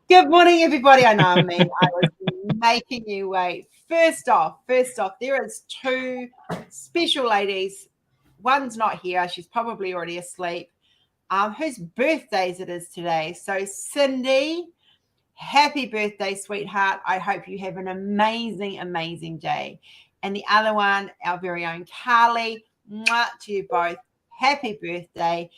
Good morning, everybody. I know I was making you wait. First off, there is two special ladies. One's not here. She's probably already asleep. Whose birthdays it is today. So, Cindy, happy birthday, sweetheart. I hope you have an amazing, amazing day. And the other one, our very own Carly, mwah, to you both. Happy birthday.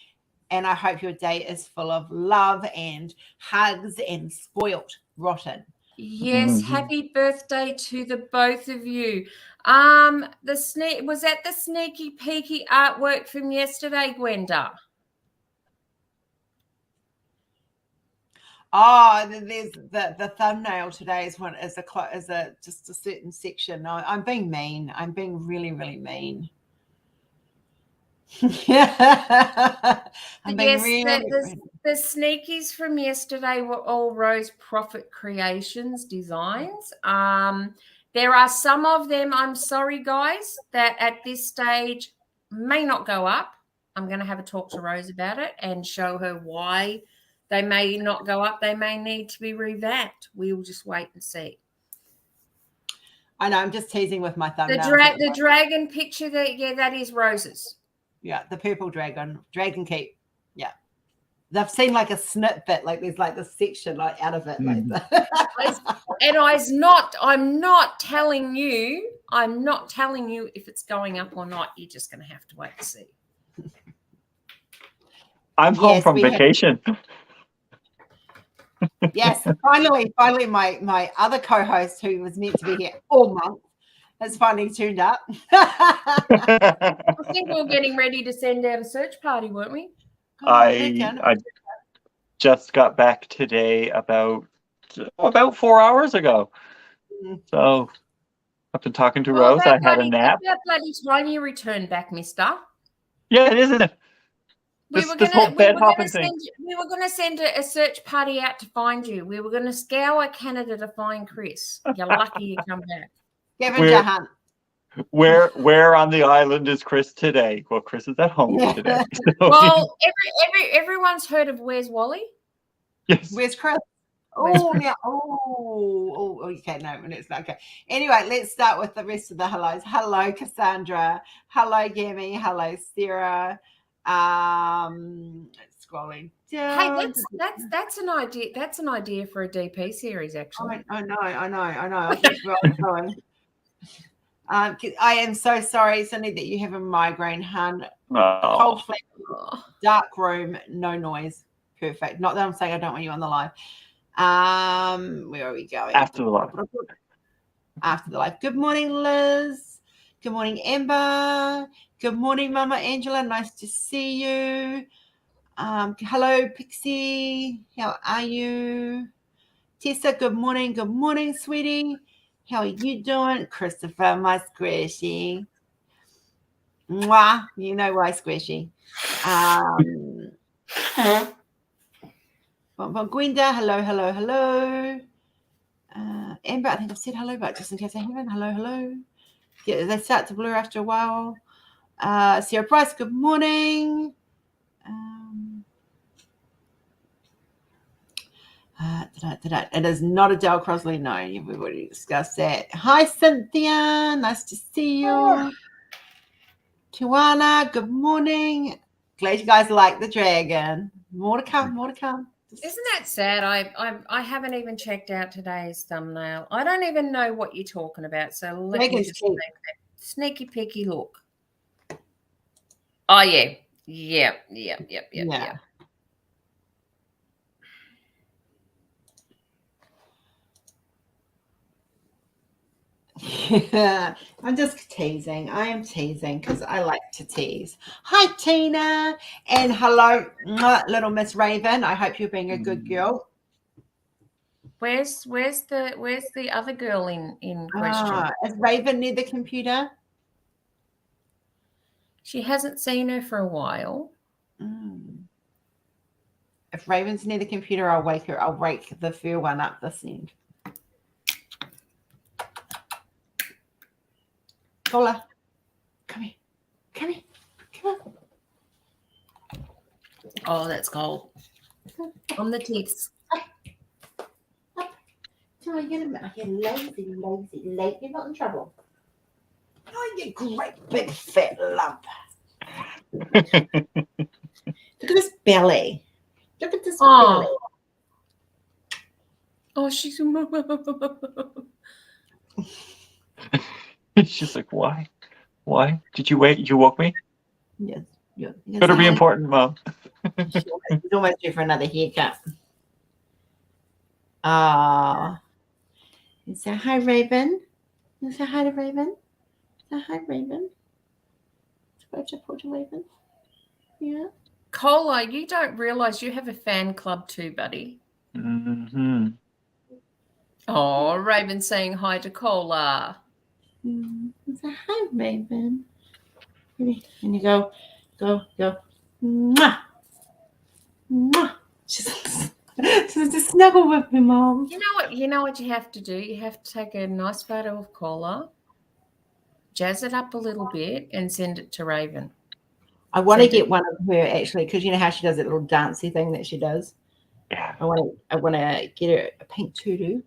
And I hope your day is full of love and hugs and spoilt rotten. Yes, happy birthday to the both of you. Was that the sneaky peeky artwork from yesterday, Gwenda? Oh, there's the thumbnail today is just a certain section. No, I'm being mean. I'm being really, really mean. The sneakies from yesterday were all Rose Profit Creations designs. There are some of them, I'm sorry, guys, that at this stage may not go up. I'm going to have a talk to Rose about it and show her why they may not go up. They may need to be revamped. We will just wait and see. I know, I'm just teasing with my thumbnail. The dragon picture, that is Rose's. Yeah, the purple dragon keep. Yeah. They've seen like a snippet, like there's like this section like out of it. Like and I'm not telling you if it's going up or not. You're just going to have to wait and see. I'm home from vacation. Yes, finally, my other co-host who was meant to be here all month has finally tuned up. I think we were getting ready to send out a search party, weren't we? I just got back today about 4 hours ago. So I've been talking to Rose. I had a nap. About bloody time you returned back, mister. Yeah, it is, isn't it? We were going to send a search party out to find you. We were going to scour Canada to find Chris. You're lucky you come back. Where on the island is Chris today? Well, Chris is at home today. So. Well, everyone's heard of Where's Wally? Yes. Where's Chris? Oh, yeah. Oh, okay. No, it's not okay. Anyway, let's start with the rest of the hellos. Hello, Cassandra. Hello, Gammy. Hello, Sarah. Scrolling down. Hey, that's an idea. That's an idea for a DP series, actually. I know. I keep going. I am so sorry, Cindy, that you have a migraine, hun. Cold flat, dark room, no noise. Perfect. Not that I'm saying I don't want you on the live. Where are we going? After the live. After the live. Good morning, Liz. Good morning, Amber. Good morning, Mama Angela. Nice to see you. Hello, Pixie. How are you? Tessa, good morning. Good morning, sweetie. How are you doing? Christopher, my squishy. Mwah. You know why, squishy. Gwenda, hello. Amber, I think I've said hello, but just in case I haven't, hello. Yeah, they start to blur after a while. Sarah Price, good morning. It is not Adele Crosley. No, we've already discussed that. Hi, Cynthia. Nice to see you. Kiwana, good morning. Glad you guys like the dragon. More to come. Isn't that sad? I haven't even checked out today's thumbnail. I don't even know what you're talking about. So let me just take that sneaky peeky look. Oh yeah. Yep. Yeah, I'm just teasing. I am teasing because I like to tease. Hi, Tina, and hello, little Miss Raven. I hope you're being a good girl. Where's the other girl in question? Is Raven near the computer? She hasn't seen her for a while. If Raven's near the computer, I'll wake her. I'll wake the fair one up this end. Paula, come here. Oh, that's cold. On the tips. So you're lazy. You're not in trouble. Oh, you great big fat lump. Look at this belly. Look at this belly. Oh, she's. She's like, why? Why? Did you wait? You woke me? Yes. Better be important, Mom. She's almost due for another haircut. You say hi, Raven. You say hi to Raven. Say hi, Raven. Go to Raven. Yeah. Cola, you don't realize you have a fan club too, buddy. Mm-hmm. Oh, Raven saying hi to Cola. Say hi, Raven. And you go. Mwah. Mwah. Just snuggle with me, Mom. You know what you have to do? You have to take a nice photo of Cola, jazz it up a little bit, and send it to Raven. I want to get one of her actually, because you know how she does that little dancey thing that she does. Yeah. I want to get her a pink tutu,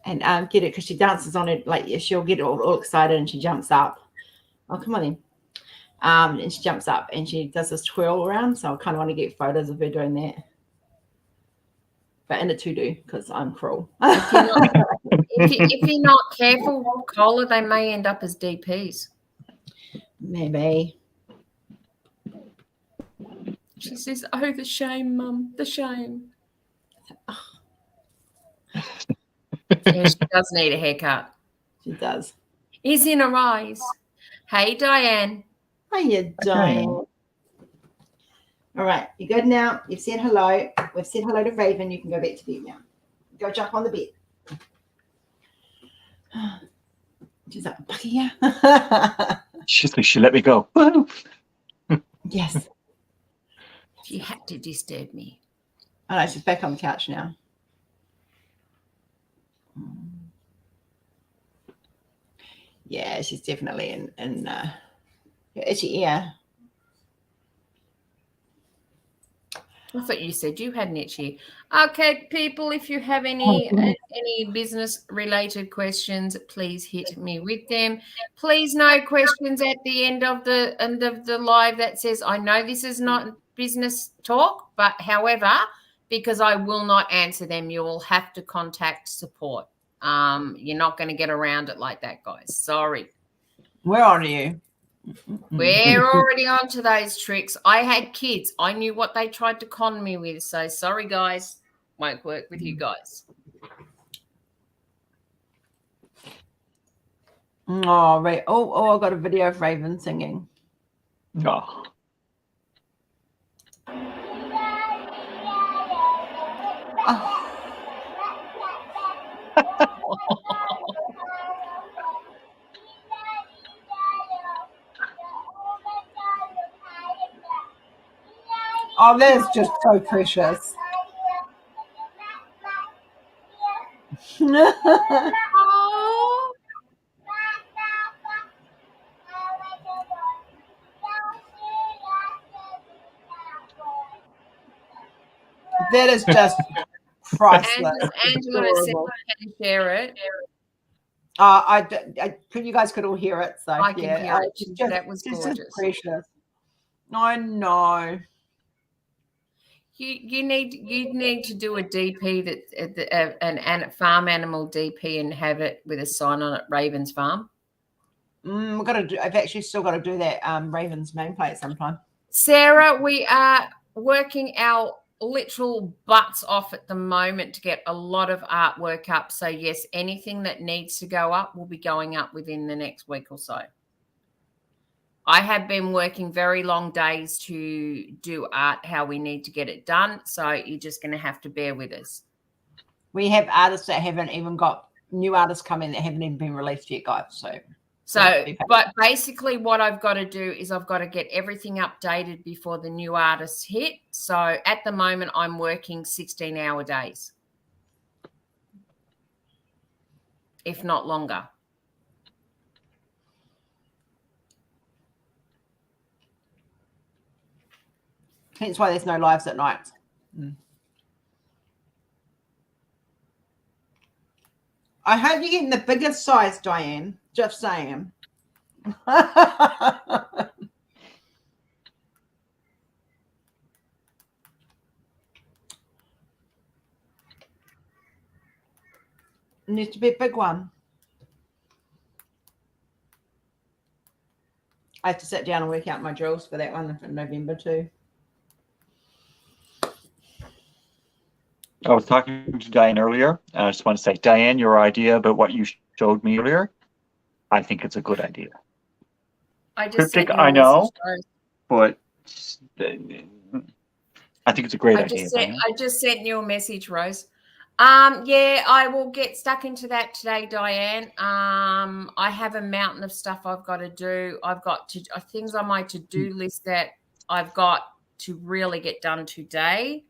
and get it because she dances on it. Like she'll get all excited and she jumps up. Oh, come on then. And she jumps up and she does this twirl around. So I kind of want to get photos of her doing that. But in a tutu because I'm cruel. If you're not careful, Cola, they may end up as DPs. Maybe. She says, "Oh, the shame, Mum, the shame." Yeah, she does need a haircut. She does. Is in her eyes. Hey, Diane. Hiya, Diane. All right, you good now? You've said hello. We've said hello to Raven. You can go back to bed now. Go jump on the bed. She's like, yeah. She's like, she let me go. Yes. She had to disturb me. Oh, no, she's back on the couch now. Yeah, she's definitely in her itchy ear. I thought you said you had an itchy. Okay, people, if you have any business related questions, please hit me with them. Please, no questions at the end of the live that says, I know this is not business talk, but however, because I will not answer them, you will have to contact support. You're not going to get around it like that, guys. Sorry. Where are you? We're already on to those tricks. I had kids. I knew what they tried to con me with. So sorry, guys. Won't work with you guys. Oh, right. Oh, I got a video of Raven singing. Oh. Oh, that's just so precious. Oh. That is just priceless. Angela has said I can share it. You guys could all hear it. So I can hear it. Just, that was gorgeous. Just precious. I know. You need to do a DP that an farm animal DP and have it with a sign on it, Ravens Farm. I've actually still got to do that Ravens nameplate sometime. Sarah, we are working our literal butts off at the moment to get a lot of artwork up. So yes, anything that needs to go up will be going up within the next week or so. I have been working very long days to do art how we need to get it done. So you're just going to have to bear with us. We have artists that haven't even got new artists coming that haven't even been released yet, guys. But basically what I've got to do is I've got to get everything updated before the new artists hit. So at the moment I'm working 16-hour days, if not longer. Hence why there's no lives at night. I hope you're getting the biggest size, Diane. Just saying. Needs to be a big one. I have to sit down and work out my drills for that one in November too. I was talking to Diane earlier, and I just want to say, Diane, your idea about what you showed me earlier, I think it's a good idea. I just Cryptic, I know, but I think it's a great idea. I just sent you a message, Rose. Yeah, I will get stuck into that today, Diane. I have a mountain of stuff I've got to do. I've got things on my to-do list that I've got to really get done today.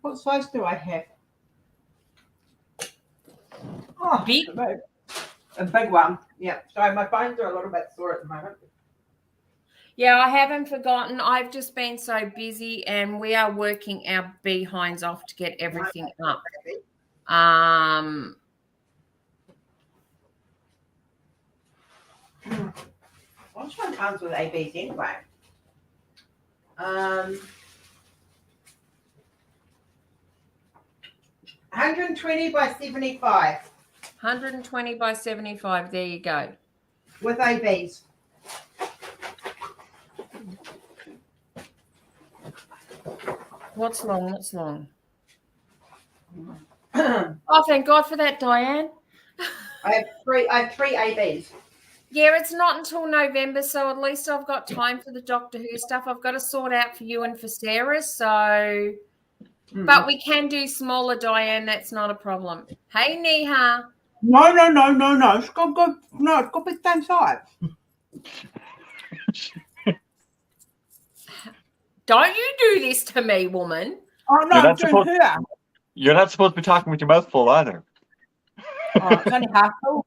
What size do I have? Oh, big. A big one. Yeah. Sorry, my bones are a little bit sore at the moment. Yeah, I haven't forgotten. I've just been so busy, and we are working our behinds off to get everything up. Which one comes with ABs anyway? 120 by 75. 120 by 75. There you go. With ABs. What's long? What's long? Oh, thank God for that, Diane. I have three ABs. Yeah, it's not until November, so at least I've got time for the Doctor Who stuff. I've got to sort out for you and for Sarah, so... But we can do smaller, Diane. That's not a problem. Hey, Neha. No. It's got to be the same size. Don't you do this to me, woman. Oh, no, you're not supposed to be talking with your mouth full either. Oh, it's only half full.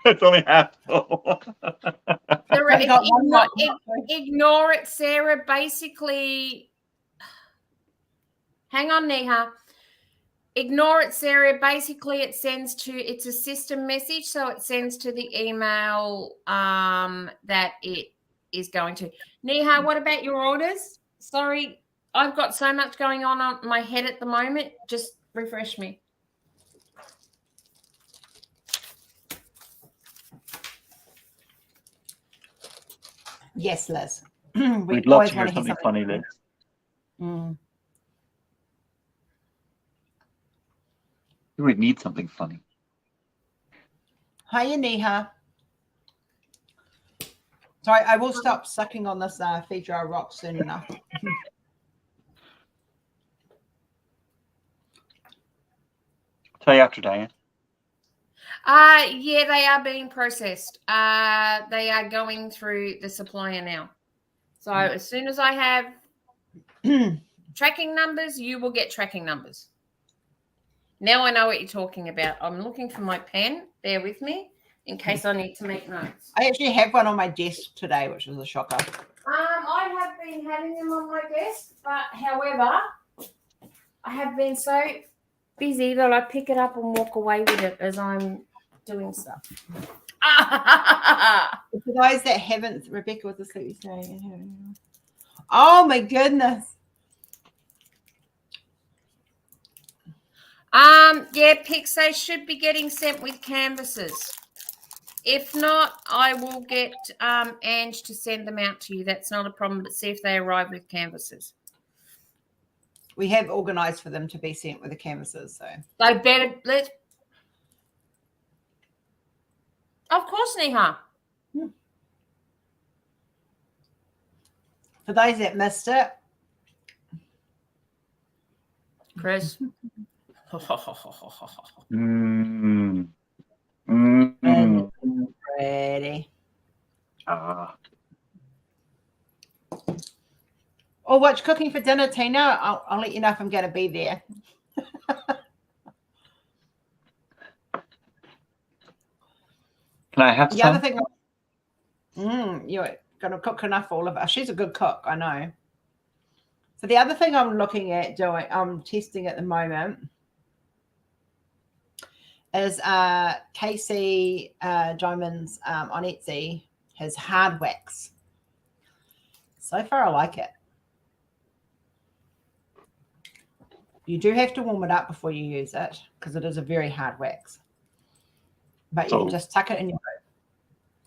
It's only half full. Ignore it, Sarah. Basically, hang on, Neha. Ignore it, Sarah. Basically, it's a system message, so it sends to the email that it is going to. Neha, what about your orders? Sorry, I've got so much going on my head at the moment. Just refresh me. Yes, Liz. We'd love to hear something funny, Liz. We would need something funny. Hiya, Neha. Sorry, I will stop sucking on this Fedra rock soon enough. Tell you after, Diane. Yeah, they are being processed. They are going through the supplier now. So as soon as I have tracking numbers, you will get tracking numbers. Now I know what you're talking about. I'm looking for my pen. Bear with me in case I need to make notes. I actually have one on my desk today, which is a shocker. I have been having them on my desk, but however, I have been so busy that I pick it up and walk away with it as I'm doing stuff. For those that haven't, Rebecca was asleep saying, oh my goodness. Yeah, pics, they should be getting sent with canvases. If not, I will get Ange to send them out to you. That's not a problem, but see if they arrive with canvases. We have organised for them to be sent with the canvases, so they better Of course, Neha. For those that missed it, Chris. Ready. Or what's cooking for dinner, Tina? I'll let you know if I'm going to be there. Can I have some? The other thing, You're going to cook enough for all of us. She's a good cook, I know. So the other thing I'm looking at doing, I'm testing at the moment, is Casey Diamonds on Etsy has hard wax. So far, I like it. You do have to warm it up before you use it because it is a very hard wax. But you can just tuck it in your boob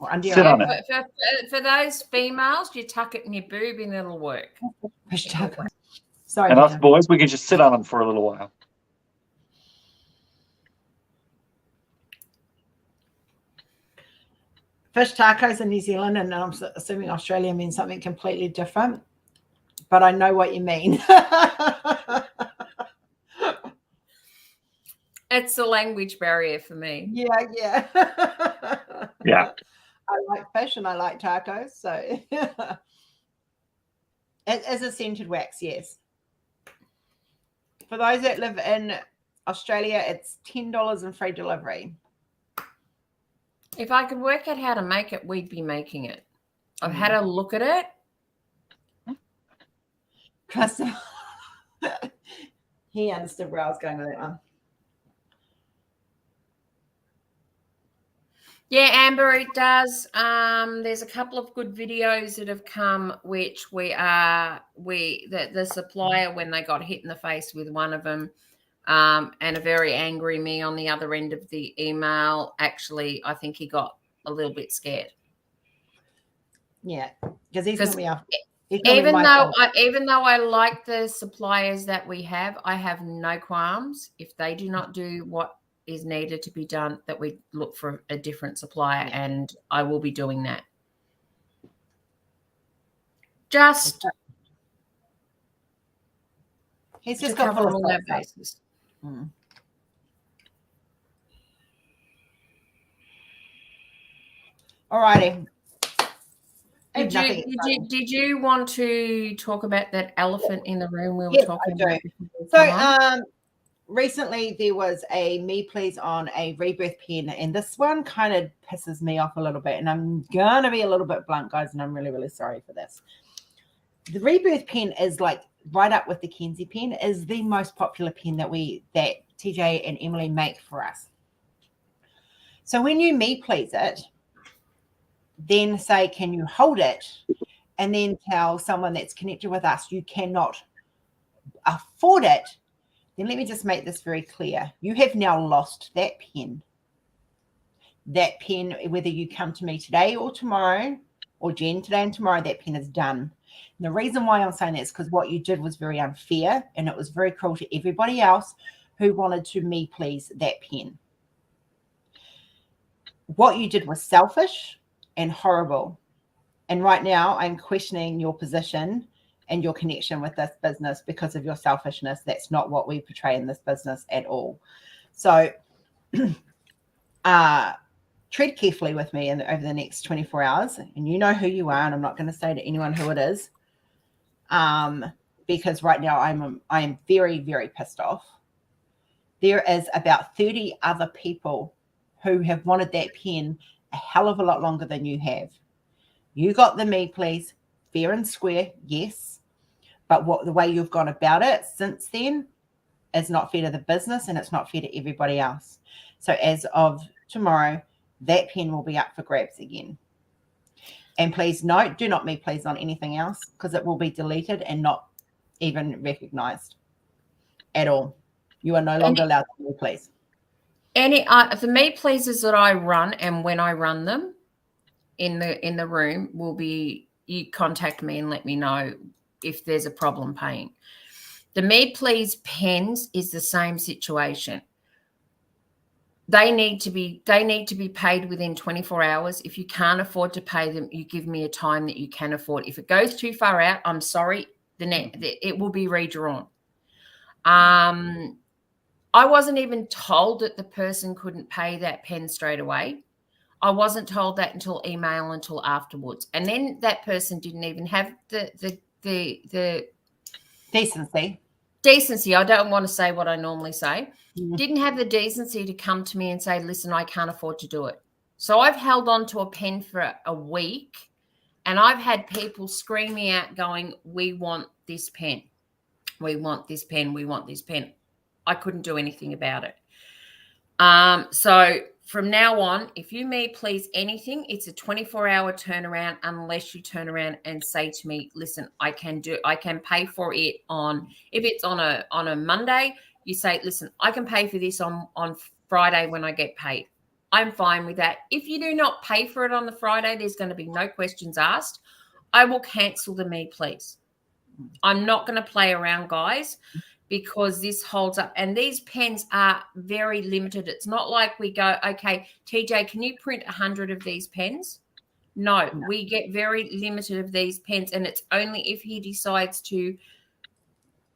or under your arm. For those females, you tuck it in your boob and it'll work. Sorry, and us boys, we can just sit on them for a little while. Fish tacos in New Zealand, and I'm assuming Australia means something completely different. But I know what you mean. It's a language barrier for me. Yeah. Yeah. I like fish and I like tacos, so it is a scented wax, yes. For those that live in Australia, it's $10 and free delivery. If I could work out how to make it, we'd be making it. I've had a look at it. He understood where I was going with that one. Yeah, Amber, it does. There's a couple of good videos that have come, which the supplier, when they got hit in the face with one of them, and a very angry me on the other end of the email, actually, I think he got a little bit scared. Yeah, because he's going to be after. Even though I like the suppliers that we have, I have no qualms if they do not do what is needed to be done, that we look for a different supplier, and I will be doing that. He's just got full of all our bases. All righty. Did you want to talk about that elephant in the room we were talking about? So recently there was a Me Please on a Rebirth pen, and this one kind of pisses me off a little bit, and I'm going to be a little bit blunt, guys, and I'm really, really sorry for this. The Rebirth pen is like right up with the Kenzie pen, is the most popular pen that TJ and Emily make for us. So when you Me Please it, then say, can you hold it? And then tell someone that's connected with us, you cannot afford it. Then let me just make this very clear. You have now lost that pen. That pen, whether you come to me today or tomorrow, or Jen today and tomorrow, that pen is done. And the reason why I'm saying that is because what you did was very unfair, and it was very cruel to everybody else who wanted to Me Please that pen. What you did was selfish and horrible. And right now I'm questioning your position and your connection with this business because of your selfishness. That's not what we portray in this business at all. So tread carefully with me over the next 24 hours. And you know who you are, and I'm not going to say to anyone who it is, because right now I am very, very pissed off. There is about 30 other people who have wanted that pen a hell of a lot longer than you have. You got the Me Please fair and square, yes, but the way you've gone about it since then is not fair to the business, and it's not fair to everybody else. So as of tomorrow, that pen will be up for grabs again. And please note, do not Me Please on anything else, because it will be deleted and not even recognized at all. You are no longer allowed to Me Please. The Me Pleases that I run, and when I run them in the room, will be, you contact me and let me know if there's a problem paying. The Me Please pens is the same situation. They need to be paid within 24 hours. If you can't afford to pay them, you give me a time that you can afford. If it goes too far out, I'm sorry, it will be redrawn. I wasn't even told that the person couldn't pay that pen straight away. I wasn't told that until afterwards. And then that person didn't even have the decency. I don't want to say what I normally say. Didn't have the decency to come to me and say, listen, I can't afford to do it. So I've held on to a pen for a week, and I've had people screaming out going, we want this pen. We want this pen. We want this pen. I couldn't do anything about it. So from now on, if you me please anything, it's a 24-hour turnaround unless you turn around and say to me, listen, I can pay for it if it's on a Monday, you say, listen, I can pay for this on Friday when I get paid. I'm fine with that. If you do not pay for it on the Friday, there's going to be no questions asked. I will cancel the me please. I'm not going to play around, guys, because this holds up. And these pens are very limited. It's not like we go, okay, TJ, can you print 100 of these pens? No, we get very limited of these pens, and it's only if he decides to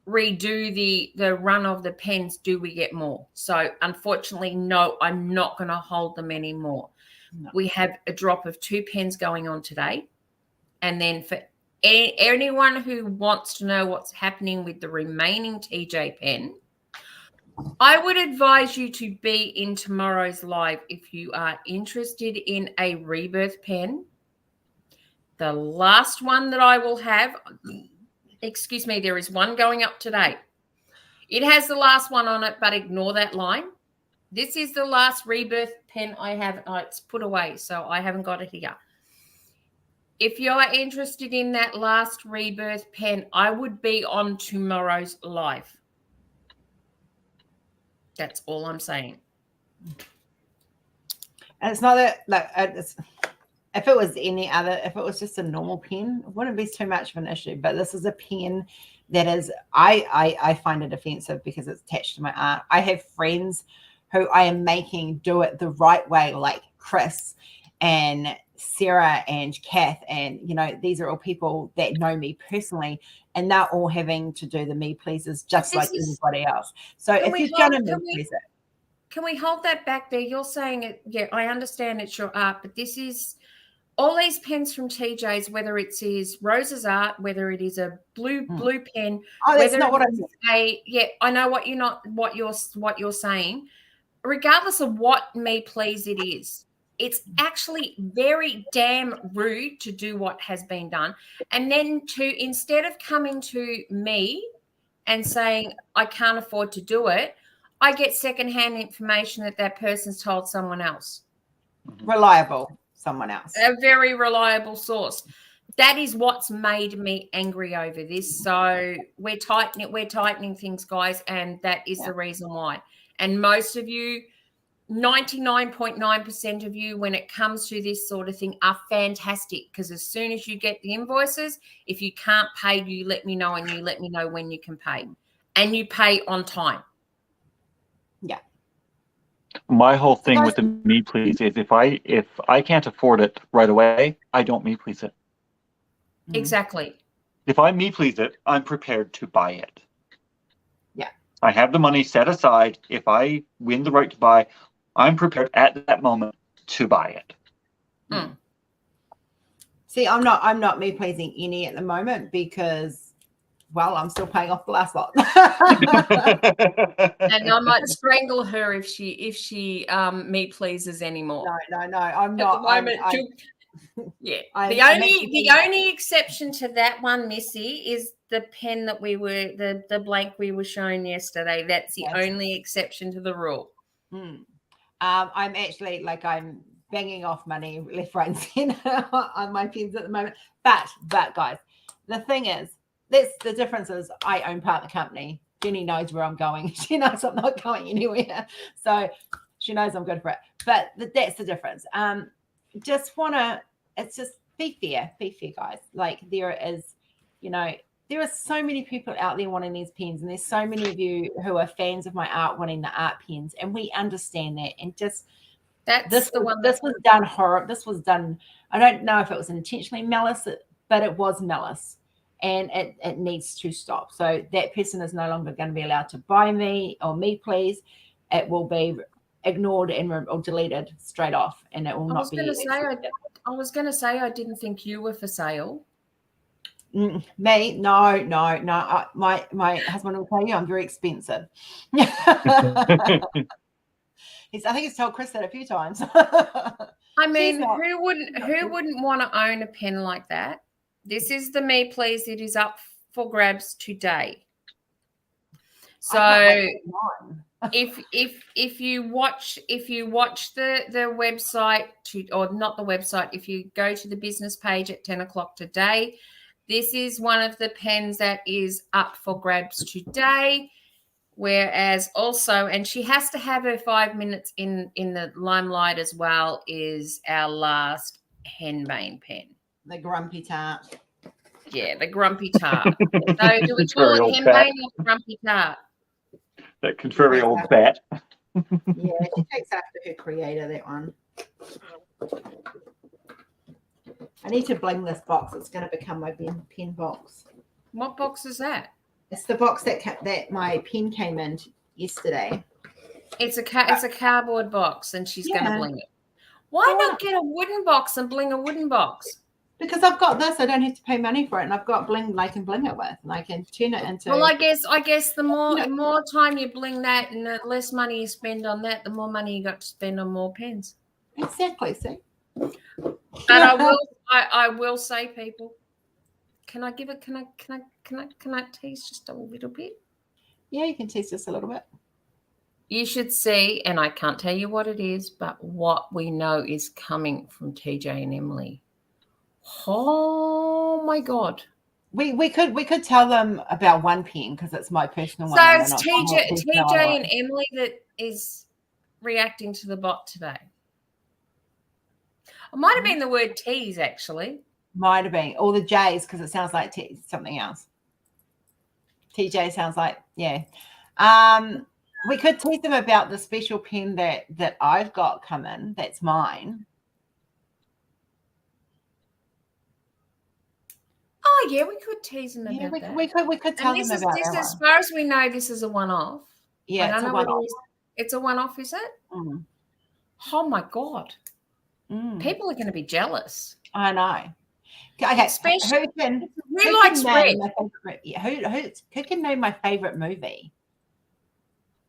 redo the run of the pens do we get more. So unfortunately, no, I'm not going to hold them anymore. No. We have a drop of 2 pens going on today. And then for anyone who wants to know what's happening with the remaining TJ pen, I would advise you to be in tomorrow's live if you are interested in a rebirth pen. The last one that I will have, excuse me, there is one going up today. It has the last one on it, but ignore that line. This is the last rebirth pen I have. It's put away, so I haven't got it here. If you are interested in that last rebirth pen, I would be on tomorrow's live. That's all I'm saying. And it's not that, like, if it was if it was just a normal pen, it wouldn't be too much of an issue. But this is a pen that is, I find it offensive because it's attached to my art. I have friends who I am making do it the right way, like Chris and Sarah and Kath, and these are all people that know me personally, and they're all having to do the me pleasers just like everybody else. So if you're gonna me please it, can we hold that back there? You're saying it. Yeah, I understand it's your art, but this is all these pens from TJ's, whether it is Rose's art, whether it is a blue pen. Oh, that's not what I mean. Yeah, I know what you're saying. Regardless of what me please it is, it's actually very damn rude to do what has been done. And then instead of coming to me and saying, I can't afford to do it, I get secondhand information that person's told someone else. Reliable someone else. A very reliable source. That is what's made me angry over this. So we're tightening things, guys, and that is the reason why. And most of you, 99.9% of you, when it comes to this sort of thing, are fantastic, because as soon as you get the invoices, if you can't pay, you let me know, and you let me know when you can pay, and you pay on time. Yeah. My whole thing with the me please is if I can't afford it right away, I don't me please it. Exactly. If I me please it, I'm prepared to buy it. Yeah. I have the money set aside. If I win the right to buy, I'm prepared at that moment to buy it. See, I'm not me pleasing any at the moment because, well, I'm still paying off the last lot. And I might strangle her if she me pleases anymore. No, I'm not. At the moment, yeah. The only exception to that one, Missy, is the pen that the blank we were shown yesterday. That's the only exception to the rule. I'm actually I'm banging off money left, right, and center on my pens at the moment. But guys, the thing is, the difference is I own part of the company. Jenny knows where I'm going. She knows I'm not going anywhere. So she knows I'm good for it. But that's the difference. It's just be fair, guys. Like there are so many people out there wanting these pens, and there's so many of you who are fans of my art wanting the art pens, and we understand that. And just this was done horrible. This was done. I don't know if it was intentionally malice, but it was malice, and it needs to stop. So that person is no longer going to be allowed to buy me or me please. It will be ignored or deleted straight off, and it will not be. I was going to say I didn't think you were for sale. Me? No. My husband will tell you I'm very expensive. I think he's told Chris that a few times. I mean, who wouldn't want to own a pen like that? This is the Me Please. It is up for grabs today. So if you watch the website or not the website, if you go to the business page at 10 o'clock today, this is one of the pens that is up for grabs today. Whereas also, and she has to have her 5 minutes in the limelight as well, is our last henbane pen. The Grumpy Tart. Yeah, the Grumpy Tart. So do we call it henbane or Grumpy Tart? That contrary old bat. Yeah, she takes after her creator, that one. I need to bling this box. It's going to become my pen box. What box is that? It's the box that my pen came in yesterday. It's a cardboard box, and she's going to bling it. Why not get a wooden box and bling a wooden box? Because I've got this, I don't have to pay money for it, and I've got bling I can bling it with, and I can turn it into. Well, I guess the more time you bling that, and the less money you spend on that, the more money you got to spend on more pens. Exactly. See. But I will say, people, can I tease just a little bit? Yeah, you can tease just a little bit. You should see, and I can't tell you what it is, but what we know is coming from TJ and Emily. Oh my God. We could tell them about one pen because it's my personal one. So it's TJ and Emily that is reacting to the bot today. It might have been the word tease, actually. Might have been. Or the J's, because it sounds like something else. TJ sounds like, yeah. We could tease them about the special pen that I've got coming. That's mine. Oh yeah, we could tease them about that. We could tell them about that. As far as we know, this is a one-off. Yeah, it's a one-off. It's a one-off, is it? Mm. Oh my God. People are going to be jealous. I know. Okay, especially who likes red? Who can name my favorite movie?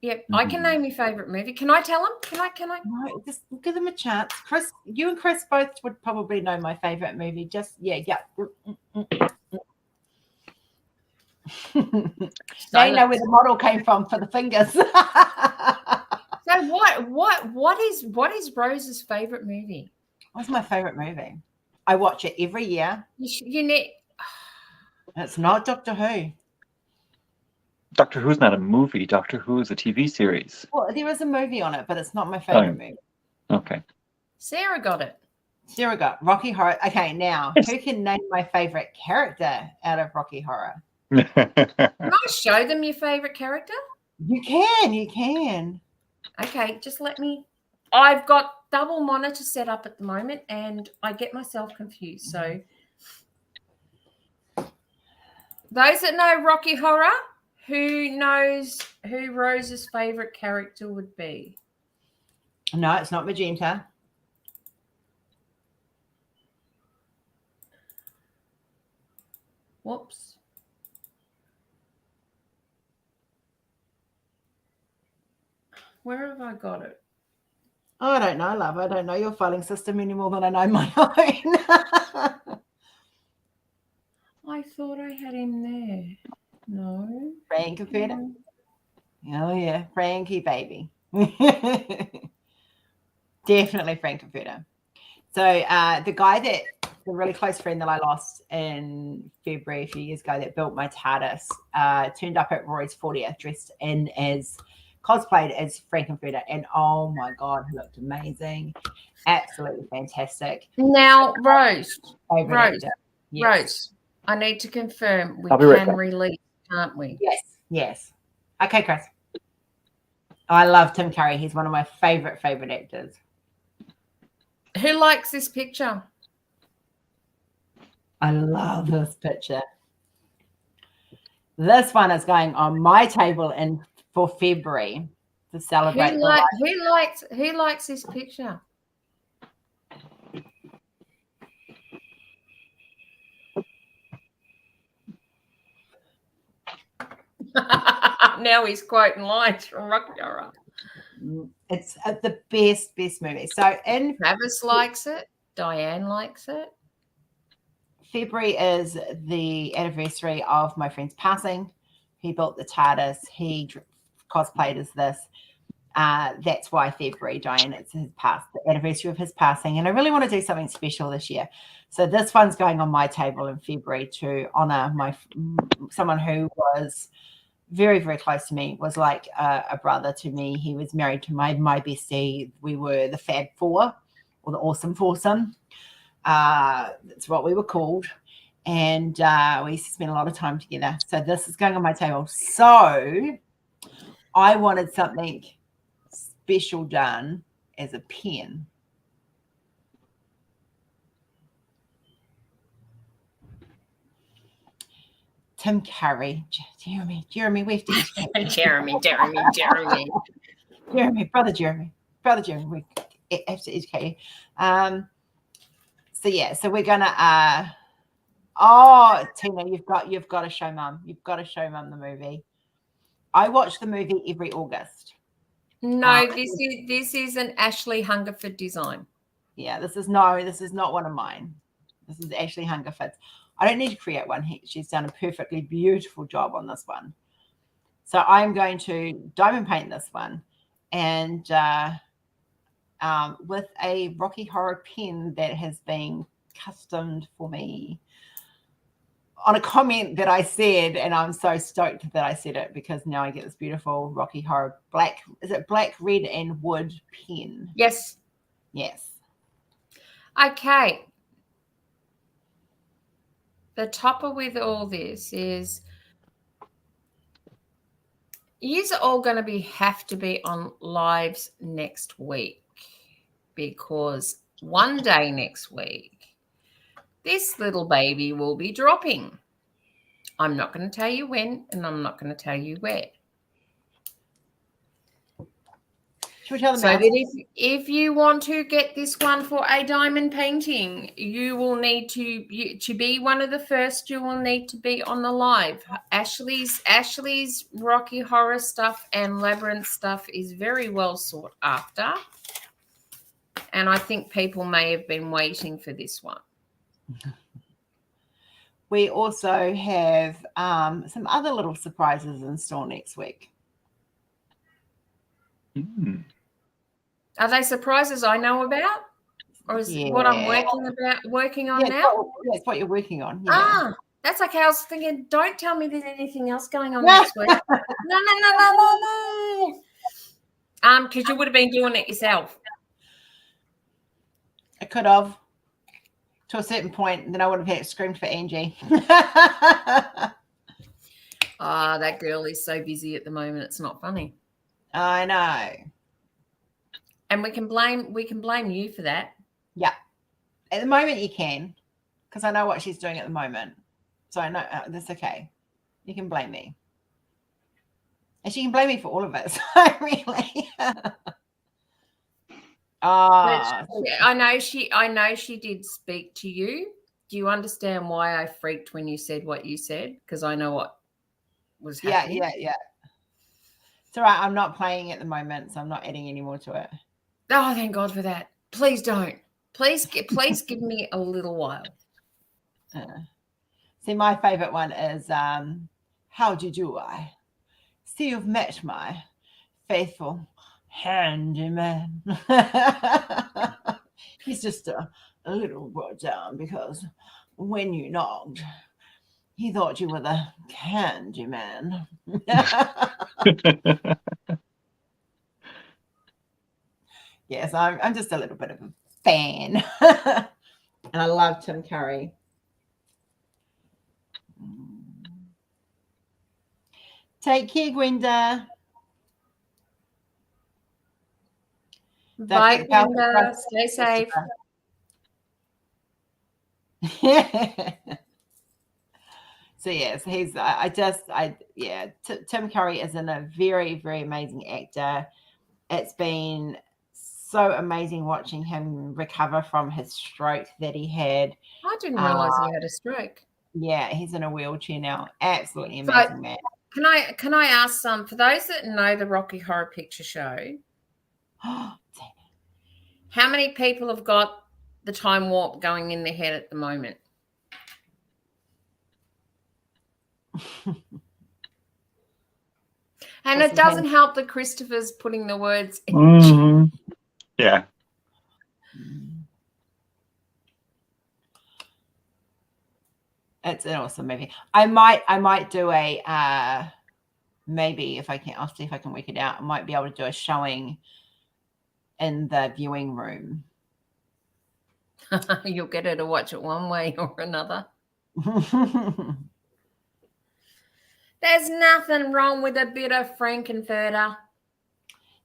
Yep, I can name your favorite movie. Can I tell them? Can I? No, just give them a chance. Chris, you and Chris both would probably know my favorite movie. Just yeah. They know where the model came from for the fingers. So what is Rose's favorite movie? What's my favorite movie? I watch it every year. It's not Doctor Who. Doctor Who's not a movie. Doctor Who is a TV series. Well, there is a movie on it, but it's not my favorite movie. Okay. Sarah got it. Sarah got Rocky Horror. Okay, now who can name my favorite character out of Rocky Horror? Can I show them your favorite character? You can. Okay, just let me. I've got double monitor set up at the moment, and I get myself confused. So, those that know Rocky Horror, who knows who Rose's favorite character would be? No, it's not Magenta. Whoops. Where have I got it? I don't know, love. I don't know your filing system any more than I know my own. I thought I had him there. No. Frankfurter. Oh, yeah. Frankie, baby. Definitely Frankfurter. So the really close friend that I lost in February a few years ago that built my TARDIS turned up at Roy's 40th dressed in as cosplayed as Frankfurter, and oh my God, he looked amazing, absolutely fantastic. Now, Rose, yes. I need to confirm we can release, can't we? Yes. Okay, Chris. I love Tim Curry. He's one of my favorite actors. Who likes this picture? I love this picture. This one is going on my table for February to celebrate. Who likes this picture? Now he's quoting lines from Rocky Horror. It's the best movie. So in Travis likes it. Diane likes it. February is the anniversary of my friend's passing. He built the TARDIS. He cosplayed as this. That's why February, Diane, it's the anniversary of his passing. And I really want to do something special this year. So this one's going on my table in February to honor someone who was very, very close to me, was like a brother to me. He was married to my bestie. We were the Fab Four, or the Awesome Foursome. That's what we were called. And we used to spend a lot of time together. So this is going on my table. So I wanted something special done as a pen. Tim Curry, Jeremy, where's Jeremy, brother Jeremy, we have to educate you. So we're gonna Tina, you've got to show mum. You've got to show mum the movie. I watch the movie every August. No, this is an Ashley Hungerford design. Yeah, this is not one of mine. This is Ashley Hungerford's. I don't need to create one. She's done a perfectly beautiful job on this one. So I'm going to diamond paint this one, and with a Rocky Horror pen that has been customed for me on a comment that I said, and I'm so stoked that I said it because now I get this beautiful Rocky Horror black, red, and wood pen? Yes. Okay. The topper with all this is you're all going to have to be on lives next week, because one day next week this little baby will be dropping. I'm not going to tell you when, and I'm not going to tell you where. Should we tell them so that if you want to get this one for a diamond painting, you will need to be one of the first. You will need to be on the live. Ashley's Rocky Horror stuff and Labyrinth stuff is very well sought after, and I think people may have been waiting for this one. We also have some other little surprises in store next week. Mm. Are they surprises I know about, or is it what I'm working on now? That's what you're working on. Yeah. That's okay. I was thinking, don't tell me there's anything else going on next week. No. Because you would have been doing it yourself. I could have, to a certain point, and then I would have had screamed for Angie. That girl is so busy at the moment. It's not funny. I know. And we can blame you for that. Yeah. At the moment you can, because I know what she's doing at the moment. So I know that's okay. You can blame me. And she can blame me for all of it. So really. I know she did speak to you. Do you understand why I freaked when you said what you said? Because I know what was happening. Yeah. It's all right. I'm not playing at the moment, so I'm not adding any more to it. Oh, thank God for that. Please don't. Please give me a little while. See, my favorite one is how do I? See, you've met my faithful handyman. He's just a little brought down because when you knocked, he thought you were the Candyman. Yes, I'm just a little bit of a fan. And I love Tim Curry. Take care, Gwenda. Bye, Gwenda. Stay safe. So yes, Tim Curry is a very, very amazing actor. It's been so amazing watching him recover from his stroke that he had. I didn't realize he had a stroke. Yeah, he's in a wheelchair now. Absolutely amazing, man. Can I ask for those that know the Rocky Horror Picture Show, How many people have got the time warp going in their head at the moment? And it doesn't help that Christopher's putting the words in. Mm-hmm. Yeah. It's an awesome movie. I might do a maybe if I can, I'll see if I can work it out. I might be able to do a showing in the viewing room. You'll get her to watch it one way or another. There's nothing wrong with a bit of Frankenfurter.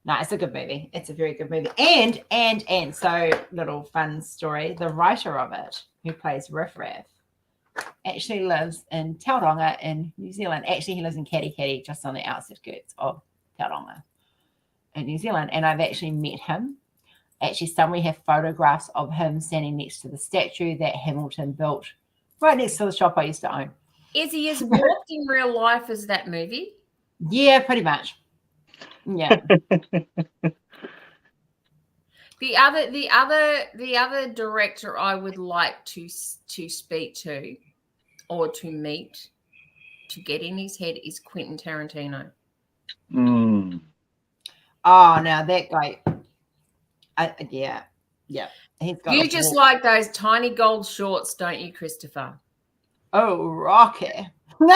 No, it's a good movie. It's a very good movie. And so, little fun story, the writer of it, who plays Riff Raff, actually lives in Tauranga in New Zealand. Actually, he lives in Katikati, just on the outskirts of Tauranga in New Zealand. And I've actually met him. Actually, somewhere have photographs of him standing next to the statue that Hamilton built right next to the shop I used to own. Is he as warped in real life as that movie? Yeah, pretty much. Yeah. The other director I would like to speak to or to meet to get in his head is Quentin Tarantino. Mm. Oh, now that guy. Yeah. He's got. You just like those tiny gold shorts, don't you, Christopher? Oh, Rocky. Do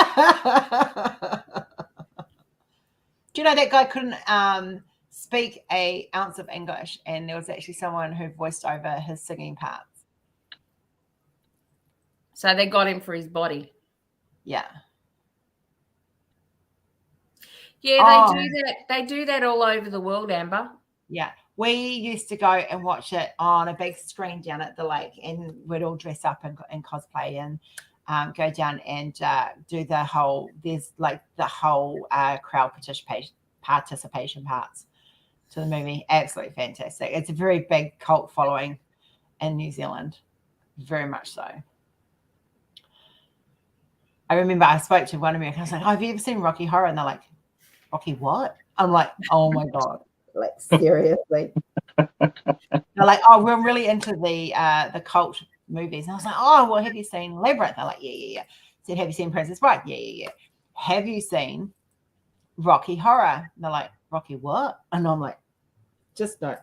you know that guy couldn't speak an ounce of English, and there was actually someone who voiced over his singing parts. So they got him for his body. Yeah. Yeah, they do that. They do that all over the world, Amber. Yeah. We used to go and watch it on a big screen down at the lake, and we'd all dress up and cosplay and go down and do the whole. There's like the whole crowd participation parts to the movie. Absolutely fantastic. It's a very big cult following in New Zealand, very much so. I remember I spoke to one American. I was like, "Oh, have you ever seen Rocky Horror?" And they're like, "Rocky what?" I'm like, "Oh my god." Like, seriously. They're like, "Oh, we're really into the cult movies." And I was like, "Oh, well, have you seen Labyrinth?" They're like, yeah. I said, "Have you seen Princess Bride?" Yeah. "Have you seen Rocky Horror?" And they're like, "Rocky what?" And I'm like, just no.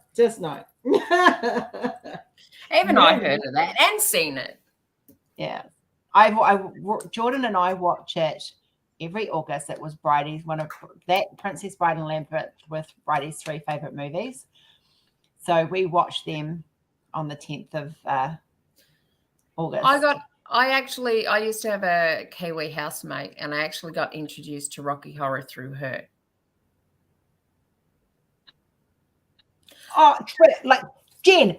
Even I heard of that and seen it. Yeah. Jordan and I watch it every August. It was Bridie's, one of that Princess Bride and Labyrinth with Bridie's 3 favorite movies. So we watched them on the 10th of August. I used to have a Kiwi housemate, and I actually got introduced to Rocky Horror through her. Oh, like Jen.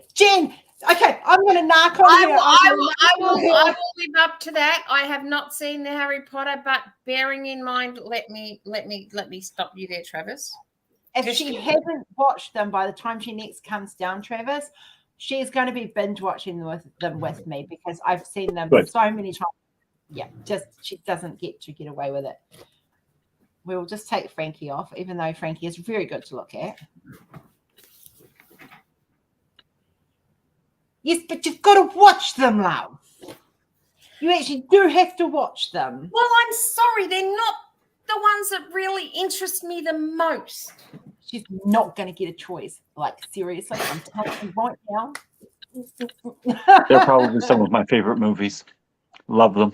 Okay, I'm going to knock on I will live up to that. I have not seen the Harry Potter, but bearing in mind, let me stop you there, Travis. If she hasn't watched them by the time she next comes down, Travis, she's going to be binge watching them with me, because I've seen them so many times. Yeah, just she doesn't get away with it. We'll just take Frankie off, even though Frankie is very good to look at. Yes, but you've got to watch them, love. You actually do have to watch them. Well, I'm sorry, they're not the ones that really interest me the most. She's not going to get a choice. Like, seriously, I'm telling you right now. They're probably some of my favorite movies. Love them.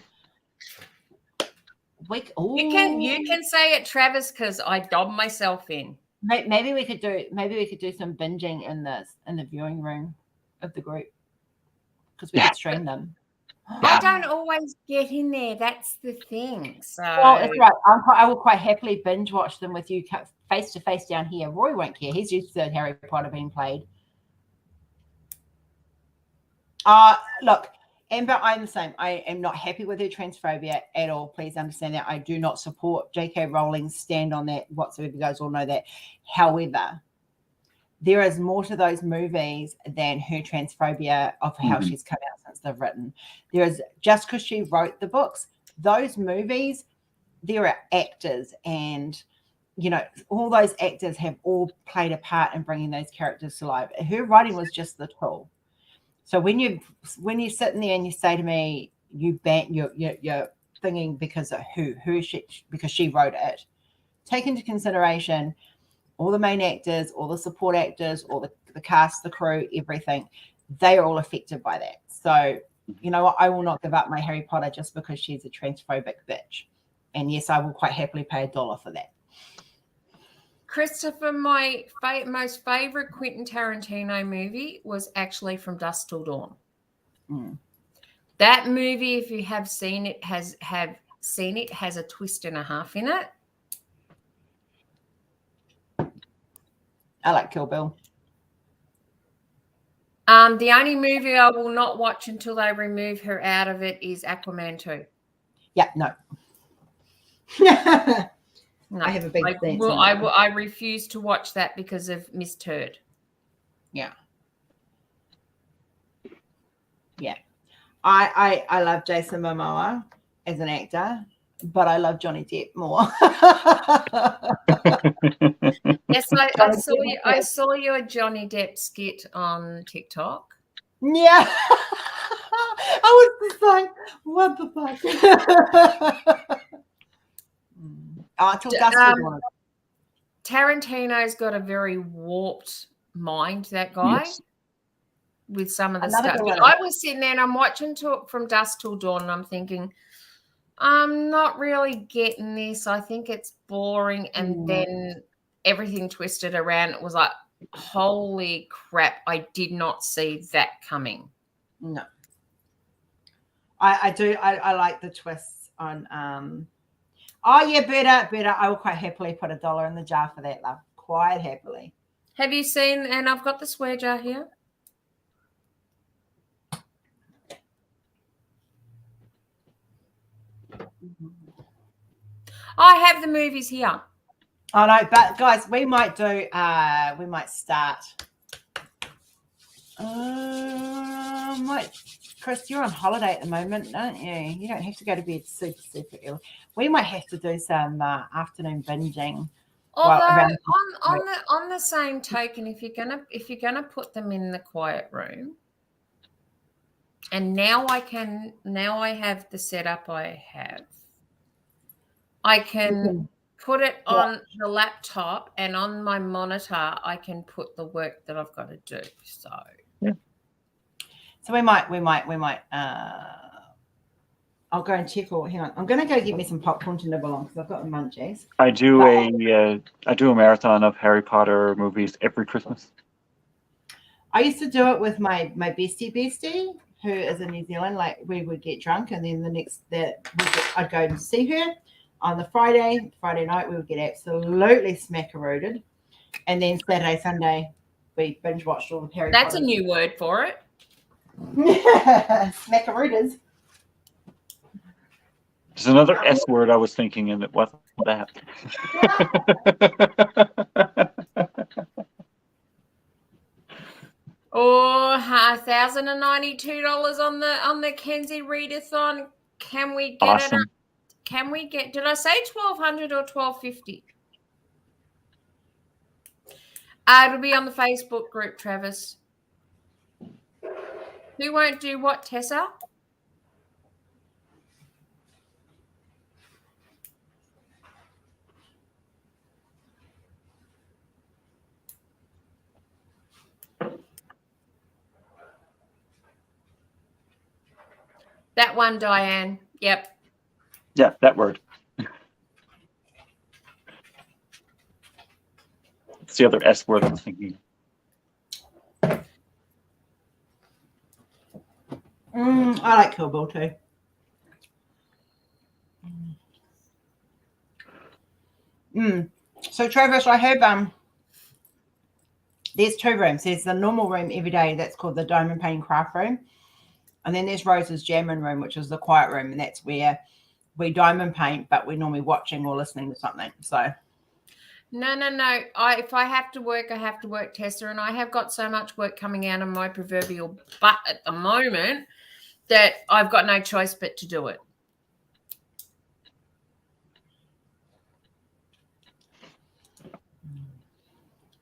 You can say it, Travis, because I dob myself in. Maybe we could do some binging in the viewing room of the group, because we could stream them. I don't always get in there. That's the thing. So, well, it's right. I will quite happily binge watch them with you face to face down here. Roy won't care. He's used to Harry Potter being played. Look, Amber, I'm the same. I am not happy with her transphobia at all. Please understand that. I do not support J.K. Rowling's stand on that whatsoever. You guys all know that. However, there is more to those movies than her transphobia of how she's come out since they've written. There is, just because she wrote the books, those movies, there are actors and all those actors have all played a part in bringing those characters to life. Her writing was just the tool. So when you're sitting there and you say to me, you're thinking because of because she wrote it, take into consideration all the main actors, all the support actors, all the cast, the crew, everything. They are all affected by that. So, you know what? I will not give up my Harry Potter just because she's a transphobic bitch. And yes, I will quite happily pay $1 for that. Christopher, my most favorite Quentin Tarantino movie was actually From Dusk Till Dawn. Mm. That movie, if you have seen it, has a twist and a half in it. I like Kill Bill. The only movie I will not watch until they remove her out of it is Aquaman 2. Yeah, no. No, I have a big stance. I refuse to watch that because of Miss Turd. Yeah. Yeah. I love Jason Momoa as an actor, but I love Johnny Depp more. Yes, I saw your Johnny Depp skit on TikTok. Yeah. I was just like, what the fuck? Tarantino's got a very warped mind, that guy. Yes. With some of the stuff. I was sitting there and I'm watching From Dusk Till Dawn and I'm thinking, I'm not really getting this. I think it's boring. And then everything twisted around. It was like, holy crap, I did not see that coming. No. I do. I like the twists on oh yeah, better. I will quite happily put $1 in the jar for that, love. Quite happily. Have you seen, and I've got the swear jar here. I have the movies here. I know, but guys, we might start. Chris, you're on holiday at the moment, don't you? You don't have to go to bed super early. We might have to do some afternoon binging. Although on the same token, if you're gonna put them in the quiet room, and now I have the setup I have. I can put it on the laptop, and on my monitor, I can put the work that I've got to do. So, yeah. So we might. I'll go and check. Hang on, I'm going to go get me some popcorn to nibble on because I've got the munchies. I do a marathon of Harry Potter movies every Christmas. I used to do it with my bestie who is in New Zealand. Like we would get drunk, and then I'd go and see her. On the Friday night, we would get absolutely smackarooted. And then Saturday, Sunday, we binge watched all the Harry Potter. That's a new word for it. Smackarooters. There's another S word I was thinking, and it wasn't that. Oh, $1,092 on the Kenzie Readathon. Can we get awesome. it up? Can we get? Did I say 1,200 or 1,250? It'll be on the Facebook group, Travis. Who won't do what, Tessa? That one, Diane. Yep. Yeah, that word. It's the other S word I was thinking. I like Kill Bill too. So Travis, I have there's 2 rooms. There's the normal room every day that's called the Diamond Painting Craft Room. And then there's Rose's Jamming Room, which is the quiet room, and that's where we diamond paint, but we're normally watching or listening to something. So no. If I have to work, I have to work, Tessa, and I have got so much work coming out of my proverbial butt at the moment that I've got no choice but to do it.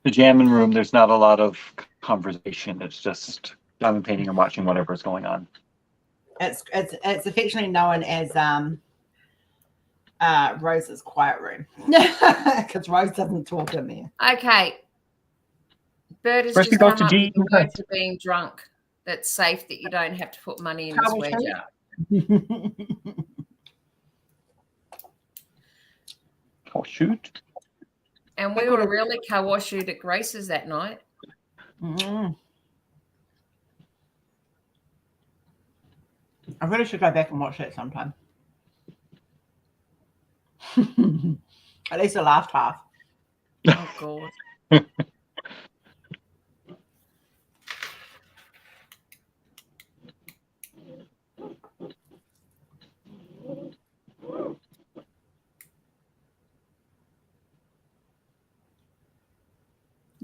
the jamming room, there's not a lot of conversation. It's just diamond painting and watching whatever's going on. It's affectionately known as Rose's quiet room because Rose doesn't talk in there. Okay. Bird has First just it goes come to up G. with the word to being drunk. That's safe, that you don't have to put money in the swear jar. Oh, shoot. And we were really kawashued at Grace's that night. Mm. I really should go back and watch that sometime. At least the last half. Oh, God.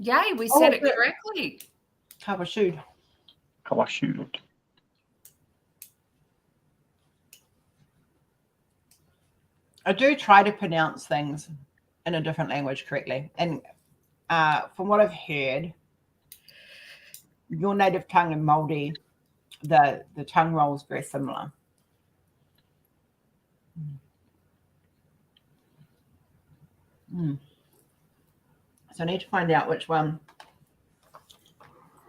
Yay, we said it correctly. Kawashued. Kawashued. I do try to pronounce things in a different language correctly. And from what I've heard, your native tongue and Māori, the tongue roll is very similar. Mm. So I need to find out which one.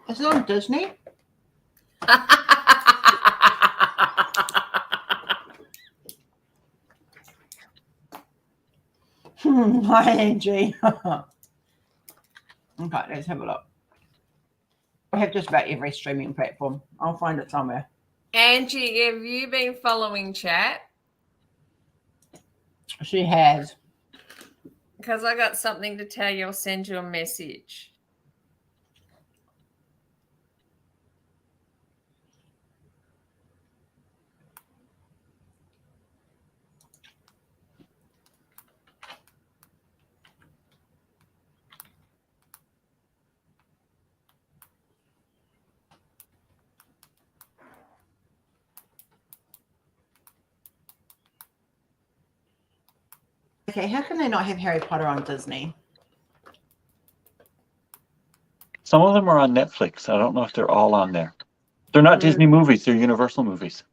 Is it on Disney? Hi, Angie. Okay, let's have a look. I have just about every streaming platform. I'll find it somewhere. Angie, have you been following chat? She has. Because I got something to tell you. I'll send you a message. Okay, how can they not have Harry Potter on Disney? Some of them are on Netflix. I don't know if they're all on there. They're not Disney movies. They're Universal movies.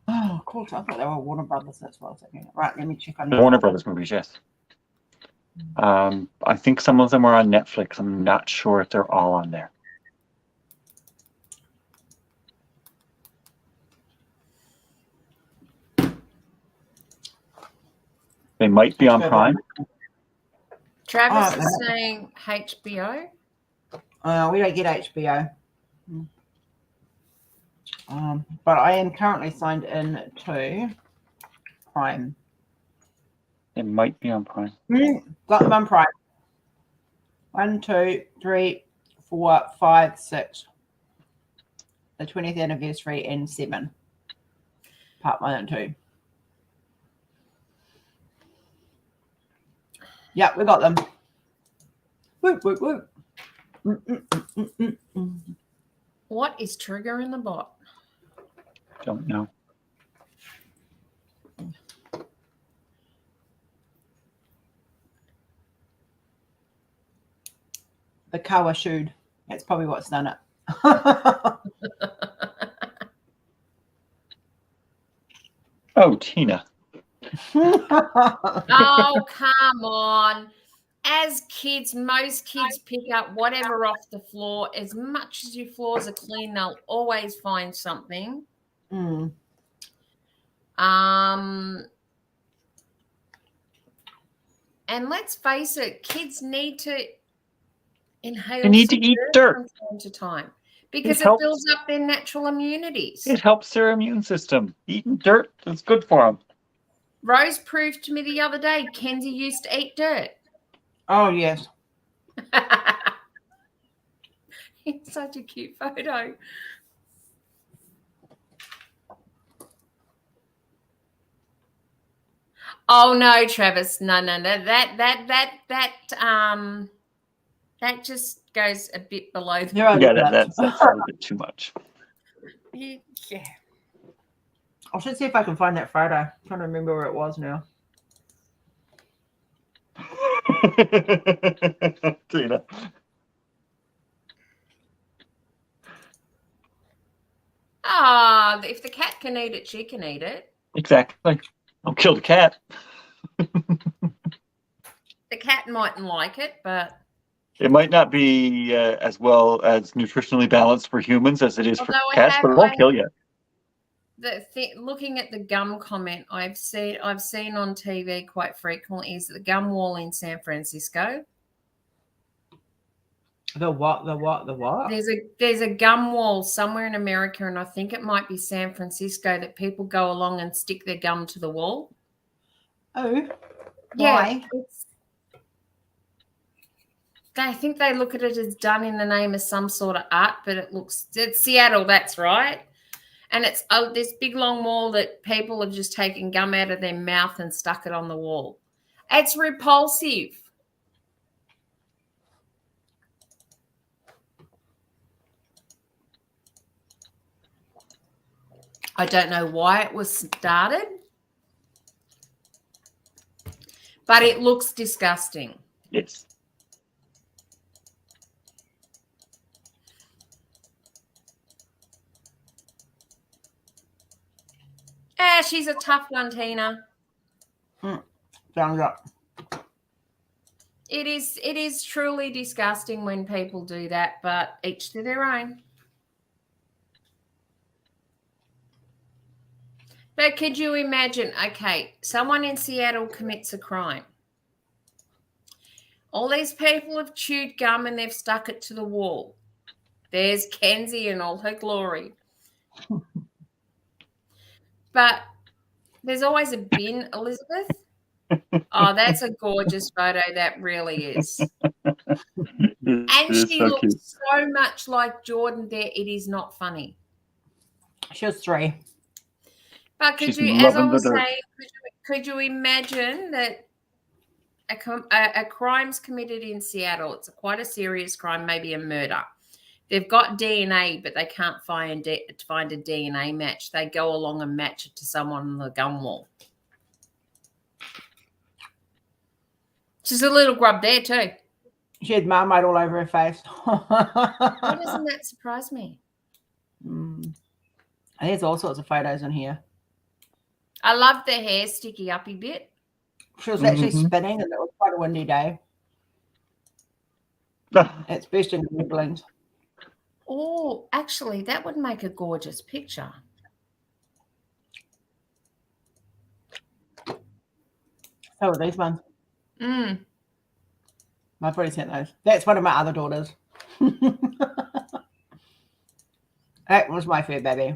Oh, cool. I thought they were Warner Brothers. That's what I was thinking. Right, let me check on Warner Brothers movies, yes. I think some of them are on Netflix. I'm not sure if they're all on there. They might be on Prime. Travis is saying HBO. We don't get HBO. But I am currently signed in to Prime. It might be on Prime. Got them on Prime. 1, 2, 3, 4, 5, 6. The 20th anniversary and 7. Part 1 and 2. Yep, we got them. Whoop, whoop, whoop. What is triggering the bot? Don't know. The kawashued. That's probably what's done it. Oh, Tina. Oh, come on. As kids, most kids pick up whatever off the floor. As much as your floors are clean, they'll always find something. Mm. And let's face it, kids need to inhale. They need to eat dirt from time to time because it builds up their natural immunities. It helps their immune system. Eating dirt is good for them. Rose proved to me the other day Kenzie used to eat dirt. Oh, yes. It's such a cute photo. Oh no, Travis. No. That just goes a bit below the that's a little bit too much. Yeah. I should see if I can find that photo. I'm trying to remember where it was now. Tina. if the cat can eat it, she can eat it. Exactly. I'll kill the cat. The cat mightn't like it, but it might not be as well as nutritionally balanced for humans as it is for cats, but it won't kill you. Looking at the gum comment, I've seen on TV quite frequently is the gum wall in San Francisco. The what? The what? The what? There's a gum wall somewhere in America, and I think it might be San Francisco, that people go along and stick their gum to the wall. Oh, yeah. why? I think they look at it as done in the name of some sort of art, but it's Seattle, that's right. And it's this big long wall that people have just taken gum out of their mouth and stuck it on the wall. It's repulsive. I don't know why it was started, but it looks disgusting. Yes. She's a tough one, Tina. Sounds up. It is truly disgusting when people do that, but each to their own. But could you imagine, okay, someone in Seattle commits a crime. All these people have chewed gum and they've stuck it to the wall. There's Kenzie in all her glory. But there's always a bin, Elizabeth. Oh, that's a gorgeous photo. That really is. And she looks so much like Jordan there. It is not funny. She was 3. But could you, as I was saying, could you imagine that a crime's committed in Seattle? It's quite a serious crime, maybe a murder. They've got DNA, but they can't find a DNA match. They go along and match it to someone on the gum wall. She's a little grub there too. She had marmite all over her face. Why doesn't that surprise me? And there's all sorts of photos in here. I love the hair sticky uppy bit. She was actually spinning, and it was quite a windy day. It's best in New England. Oh, actually, that would make a gorgeous picture. So are these ones. My buddy sent those. That's one of my other daughters. That was my fur baby.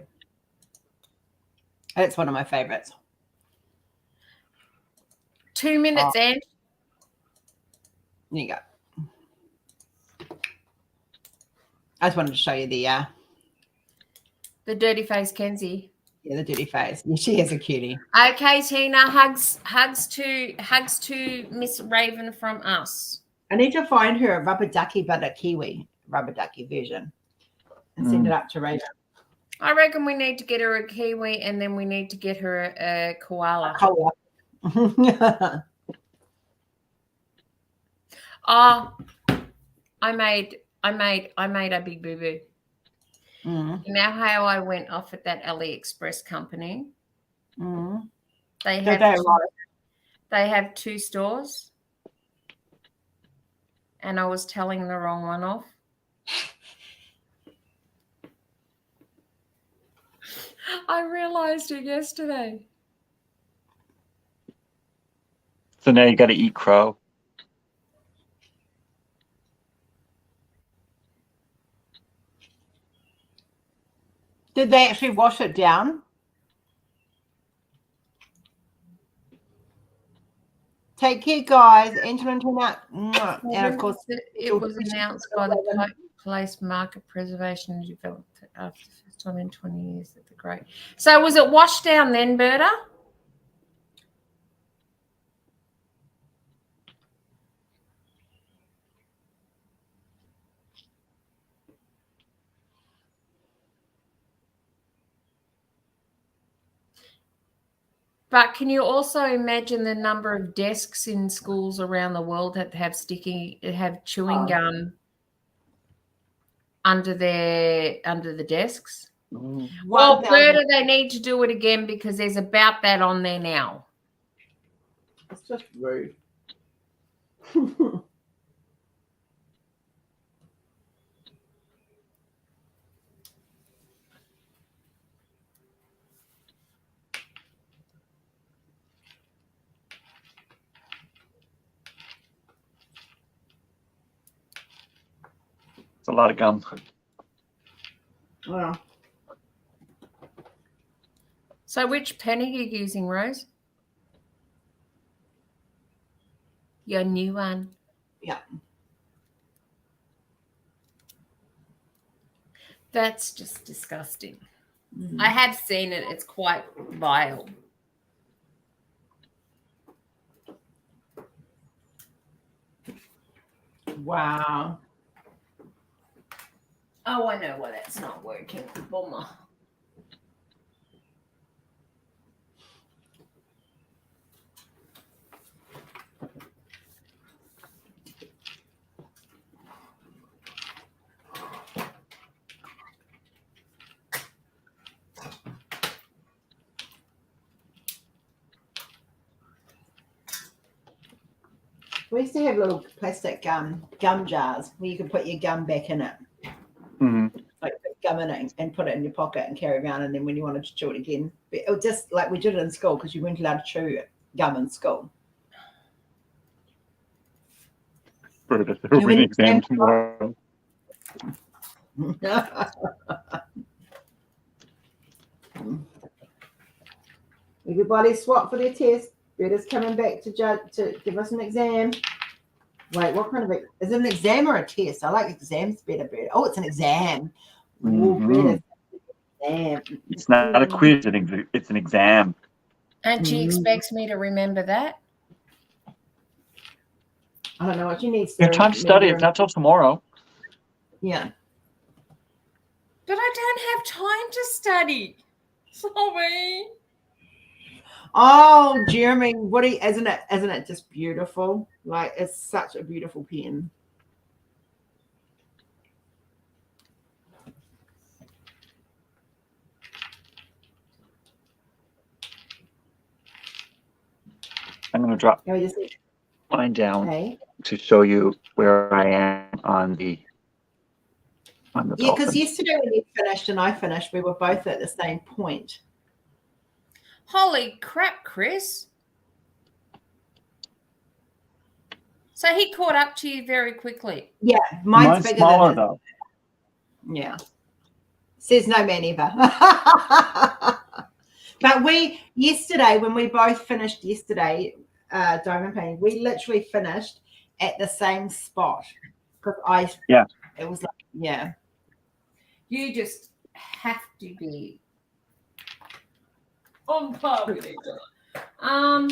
That's one of my favorites. 2 minutes, and there you go. I just wanted to show you the dirty face Kenzie. Yeah, the dirty face. Yeah, she is a cutie. Okay, Tina, hugs to Miss Raven from us. I need to find her a rubber ducky, but a kiwi rubber ducky version, and send it up to Raven. I reckon we need to get her a kiwi, and then we need to get her a koala. I made a big boo-boo. You know how I went off at that AliExpress company? They have 2 stores, and I was telling the wrong one off. I realized it yesterday. So now you got to eat crow. Did they actually wash it down? Take care, guys. Enter into that. And of course, it was announced by the Place Market Preservation and Development after the first time in 20 years that the great. So was it washed down then, Berta? But can you also imagine the number of desks in schools around the world that have chewing gum under the desks? Well, Berta, they need to do it again because there's about that on there now. It's just rude. It's a lot of gum. Wow. So which pen are you using, Rose? Your new one. Yeah. That's just disgusting. I have seen it. It's quite vile. Wow. Oh, I know why that's not working. Bummer. We used to have little plastic gum jars where you could put your gum back in it. Mm-hmm. Like put gum in it and put it in your pocket and carry around, and then when you wanted to chew it again. But it was just like we did it in school because you weren't allowed to chew gum in school. For the opening exam tomorrow. Everybody swap for their test. Berta's coming back to give us an exam. Wait, what kind of is it an exam or a test? I like exams better, Berta. Oh, it's an exam. Mm-hmm. Berta's exam. It's not a quiz, it's an exam. And she expects me to remember that? I don't know what you need to You have time to study. It's not till tomorrow. Yeah. But I don't have time to study. Sorry. Oh, Jeremy, isn't it just beautiful? Like, it's such a beautiful pen. I'm going to drop mine down to show you where I am on the Yeah, because yesterday when you finished and I finished, we were both at the same point. Holy crap, Chris. So he caught up to you very quickly. Yeah, mine's bigger smaller than though. Yeah. Says no man ever. But yesterday, when we both finished yesterday, diamond painting, we literally finished at the same spot. Because it was like, yeah. You just have to be on par with each other.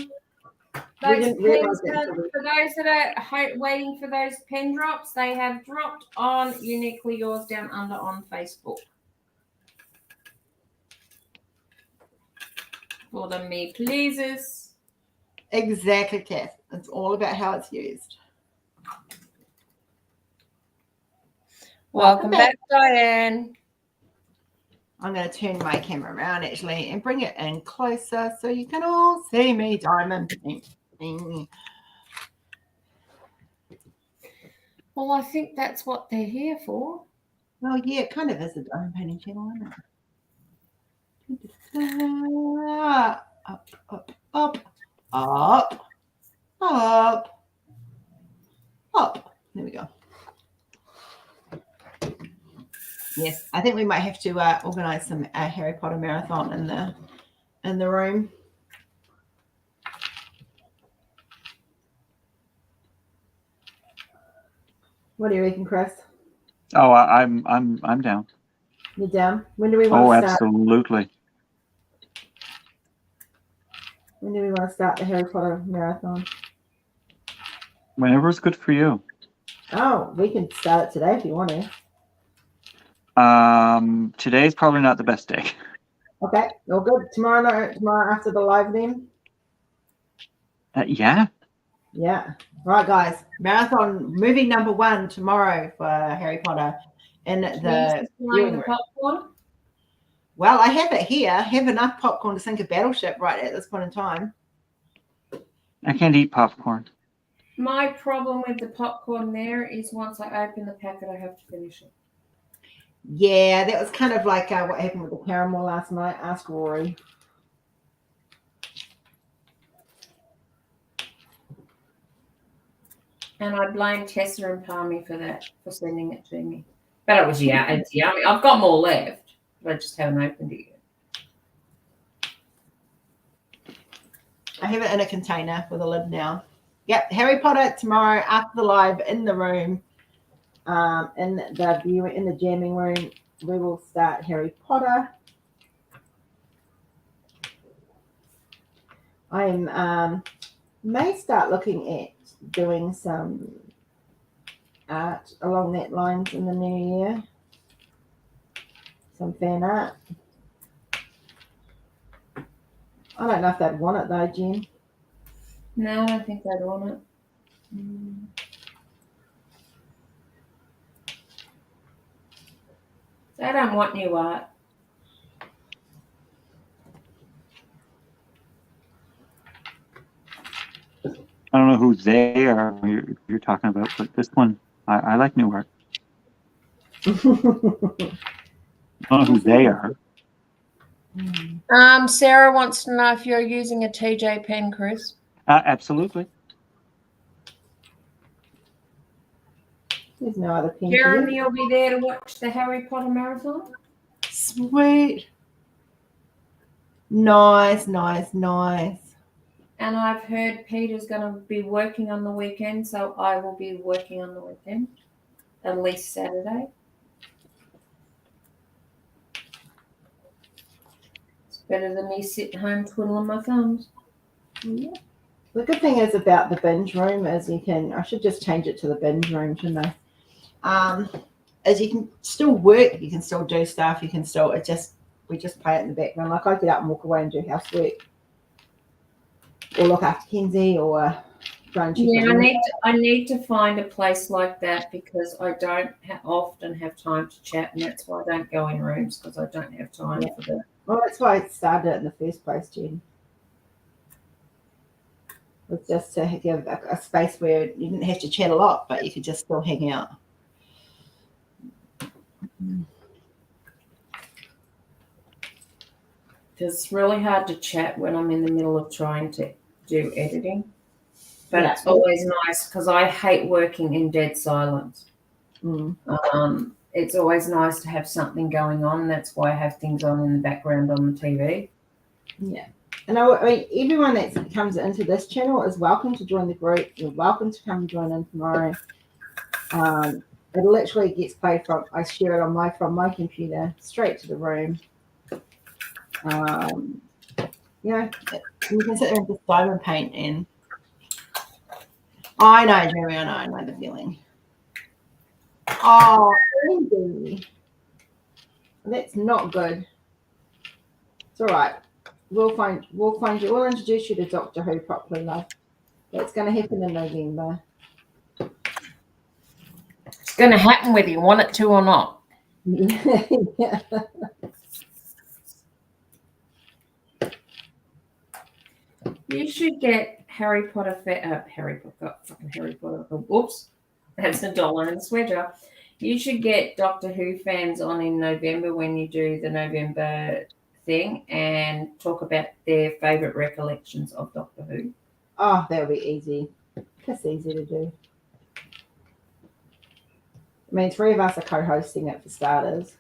Those pens, for those that are waiting for those pen drops, they have dropped on Uniquely Yours down under on Facebook. For the me pleasers. Exactly, Kath. It's all about how it's used. Welcome back, Diane. I'm going to turn my camera around actually and bring it in closer so you can all see me diamond painting. Well, I think that's what they're here for. Well, yeah, it kind of is a diamond painting channel, isn't it? Up, up, up, up, up, up. There we go. Yes, I think we might have to organize some Harry Potter marathon in the room. What do you reckon, Chris? Oh, I'm down. You're down. When do we want to start? Oh, absolutely. When do we want to start the Harry Potter marathon? Whenever it's good for you. Oh, we can start it today if you want to. Today's probably not the best day. Okay, all good. Tomorrow after the live then? Yeah. Yeah. Right, guys. Marathon movie number 1 tomorrow for Harry Potter in the viewing room. Well, I have it here. I have enough popcorn to sink a battleship right at this point in time. I can't eat popcorn. My problem with the popcorn there is once I open the packet, I have to finish it. Yeah, that was kind of like what happened with the caramel last night. Ask Rory. And I blame Tessa and Palmy for that, for sending it to me. But it was, yeah, it's yummy. I've got more left, but I just haven't opened it yet. I have it in a container with a lid now. Yep, Harry Potter tomorrow after the live in the room, in the jamming room. We will start Harry Potter. I may start looking at doing some art along that lines in the new year. Some fan art. I don't know if they'd want it though, Jen. No, I don't think they'd want it. They don't want new art. I don't know who they are you're talking about, but this one, I like new art. I don't know who they are. Sarah wants to know if you're using a TJ pen, Chris. Absolutely. There's no other pen. Jeremy will be there to watch the Harry Potter marathon. Sweet. Nice. And I've heard Peter's going to be working on the weekend, so I will be working on the weekend, at least Saturday. It's better than me sitting home twiddling my thumbs. Yeah. The good thing is about the binge room is I should just change it to the binge room, shouldn't I? As you can still work, you can still do stuff, we just play it in the background. Like I get up and walk away and do housework. Or look after Kenzie or go and check. Yeah, I need to find a place like that because I don't often have time to chat, and that's why I don't go in rooms because I don't have time for that. Well, that's why I started it in the first place, Jen. It was just to give a space where you didn't have to chat a lot, but you could just still hang out. It's really hard to chat when I'm in the middle of trying to do editing. But it's always nice because I hate working in dead silence. It's always nice to have something going on. That's why I have things on in the background on the TV. Yeah. And I mean, everyone that comes into this channel is welcome to join the group. You're welcome to come and join in tomorrow. It literally gets played I share it from my computer straight to the room. You can sit there and just diamond paint in. I know, Jeremy, I know the feeling. Oh, baby. That's not good. It's all right. We'll find you. We'll introduce you to Doctor Who properly, love. That's going to happen in November. It's going to happen whether you want it to or not. Yeah. You should get Harry Potter. Oops, that's $1 in the swear jar. You should get Doctor Who fans on in November when you do the November thing and talk about their favourite recollections of Doctor Who. Oh, that'll be easy. That's easy to do. I mean, 3 of us are co-hosting it for starters.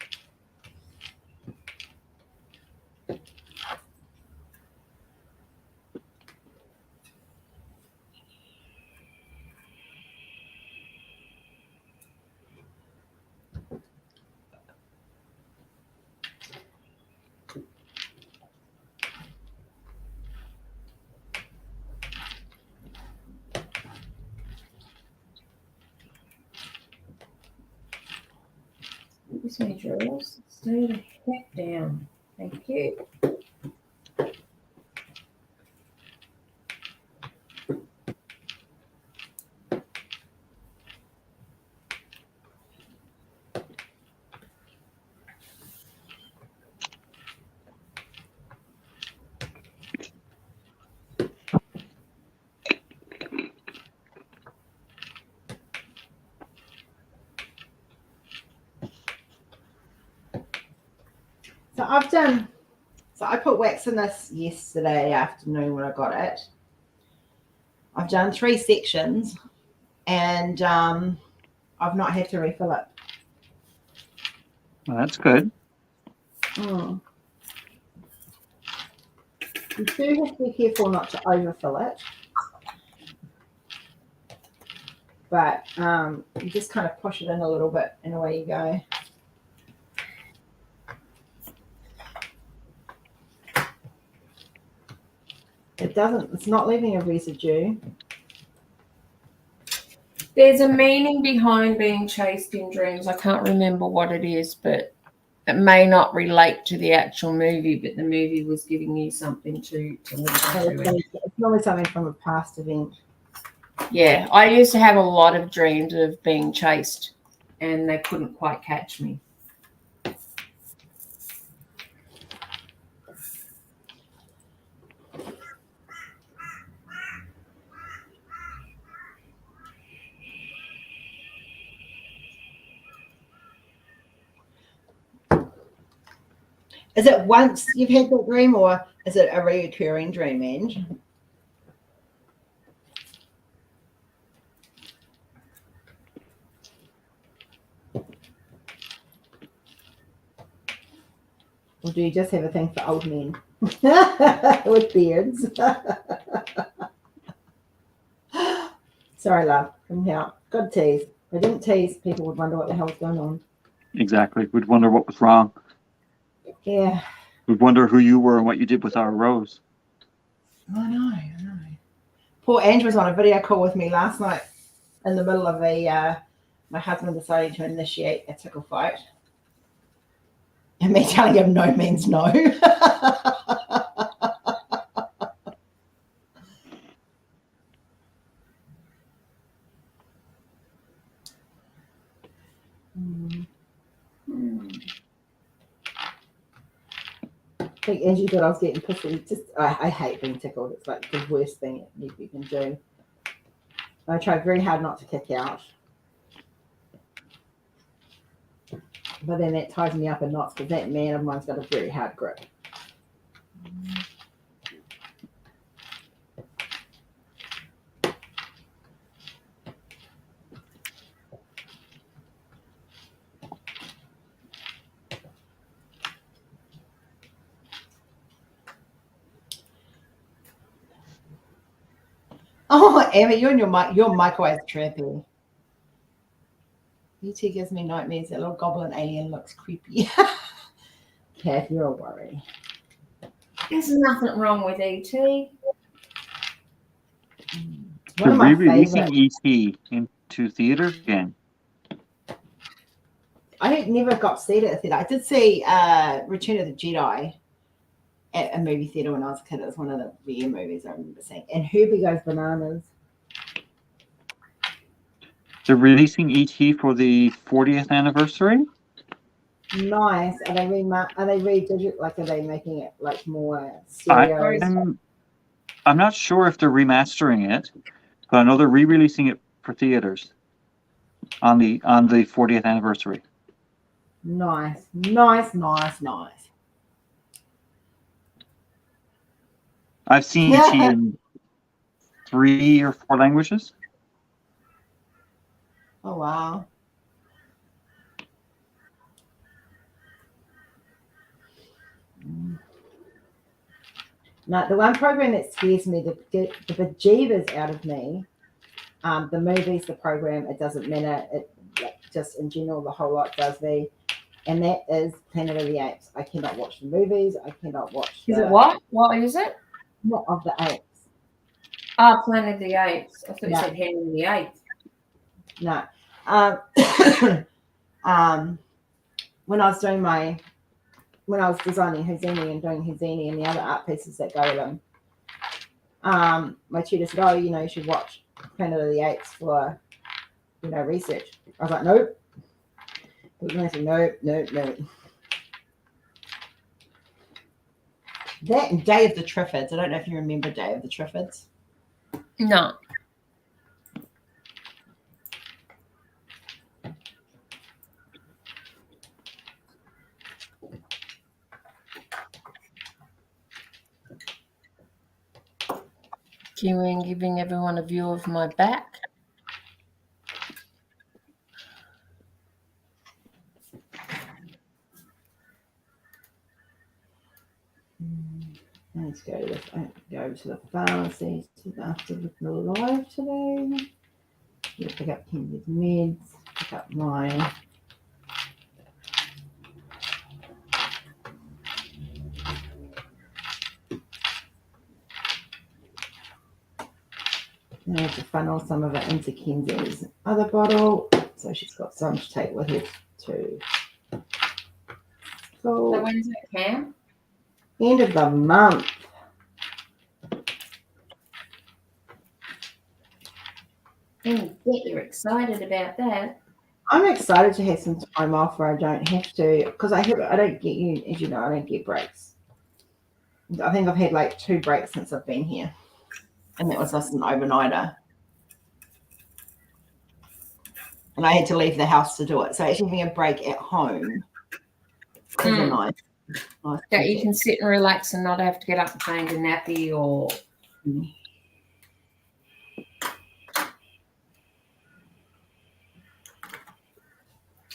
Use my drills. Stay the heck down. Thank you. So I put wax in this yesterday afternoon when I got it. I've done 3 sections and I've not had to refill it. Well, that's good. You do have to be careful not to overfill it. But you just kind of push it in a little bit and away you go. It's not leaving a residue. There's a meaning behind being chased in dreams. I can't remember what it is, but it may not relate to the actual movie, but the movie was giving you something to listen to. It's normally something from a past event. Yeah, I used to have a lot of dreams of being chased, and they couldn't quite catch me. Is it once you've had that dream, or is it a recurring dream, Ange? Or do you just have a thing for old men with beards? Sorry, love. Come here. Good tease. If I didn't tease, people would wonder what the hell's going on. Exactly. We'd wonder what was wrong. Yeah. We'd wonder who you were and what you did with our rose. I know. Poor Ange was on a video call with me last night in the middle of my husband deciding to initiate a tickle fight. And me telling him no means no. I think Angie thought I was getting pissy. I hate being tickled. It's like the worst thing you can do. I try very hard not to kick out. But then that ties me up in knots because that man of mine's got a very hard grip. Oh, Emma, you and your microwave's trippy. ET gives me nightmares. That little goblin alien looks creepy. Kath, you're a worry. There's nothing wrong with ET. They're re-releasing ET into theaters again. I never got to see it at a theater. I did see Return of the Jedi at a movie theater when I was a kid. It was one of the rare movies I remember seeing. And Herbie Goes Bananas. They're releasing ET for the 40th anniversary. Nice. Are they are they making it like more serious? I'm not sure if they're remastering it, but I know they're re-releasing it for theaters on the 40th anniversary. Nice. I've seen ET in 3 or 4 languages. Oh wow. Now, the one program that scares me, the bejeebers out of me, the movies, the program, it doesn't matter. It just in general, the whole lot does me. And that is Planet of the Apes. I cannot watch the movies. I cannot watch. Is it what? What is it? Not of the Apes. Oh, Planet of the Apes. I thought you said Henry VIII. No. When I was designing Houdini and doing Houdini and the other art pieces that go with them, my tutor said, "Oh, you should watch Planet of the Apes for, research." I was like, "Nope." I said, "Nope." That and Day of the Triffids. I don't know if you remember Day of the Triffids. No. Queuing, giving everyone a view of my back. Let's go to the pharmacy after the live today. Pick up Kendra's meds, pick up mine. And I have to funnel some of it into Kenzie's other bottle, so she's got some to take with her too. Cool. So when's that camp? End of the month. Oh, you're excited about that. I'm excited to have some time off where I don't have to, because I don't get you, as you know, I don't get breaks. I think I've had like 2 breaks since I've been here, and that was just an overnighter. And I had to leave the house to do it. So actually having a break at home is a nice that you can sit and relax and not have to get up and change a nappy or.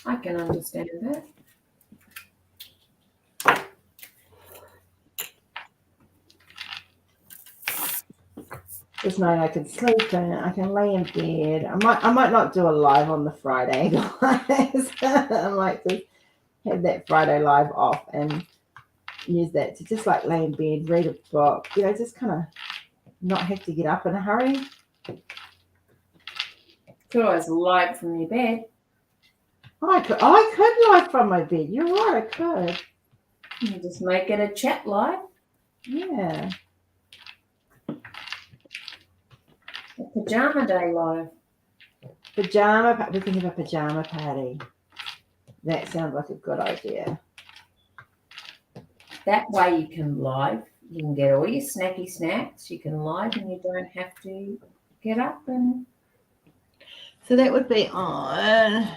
I can understand that. Just knowing I can sleep and I can lay in bed. I might not do a live on the Friday, guys. I might just have that Friday live off and use that to just like lay in bed, read a book, just kind of not have to get up in a hurry. Could always live from your bed. I could live from my bed. You're right, I could. You just make it a chat live. Yeah. A pajama day live. We can have a pajama party. That sounds like a good idea. That way you can live. You can get all your snacky snacks. You can live and you don't have to get up and. So that would be on.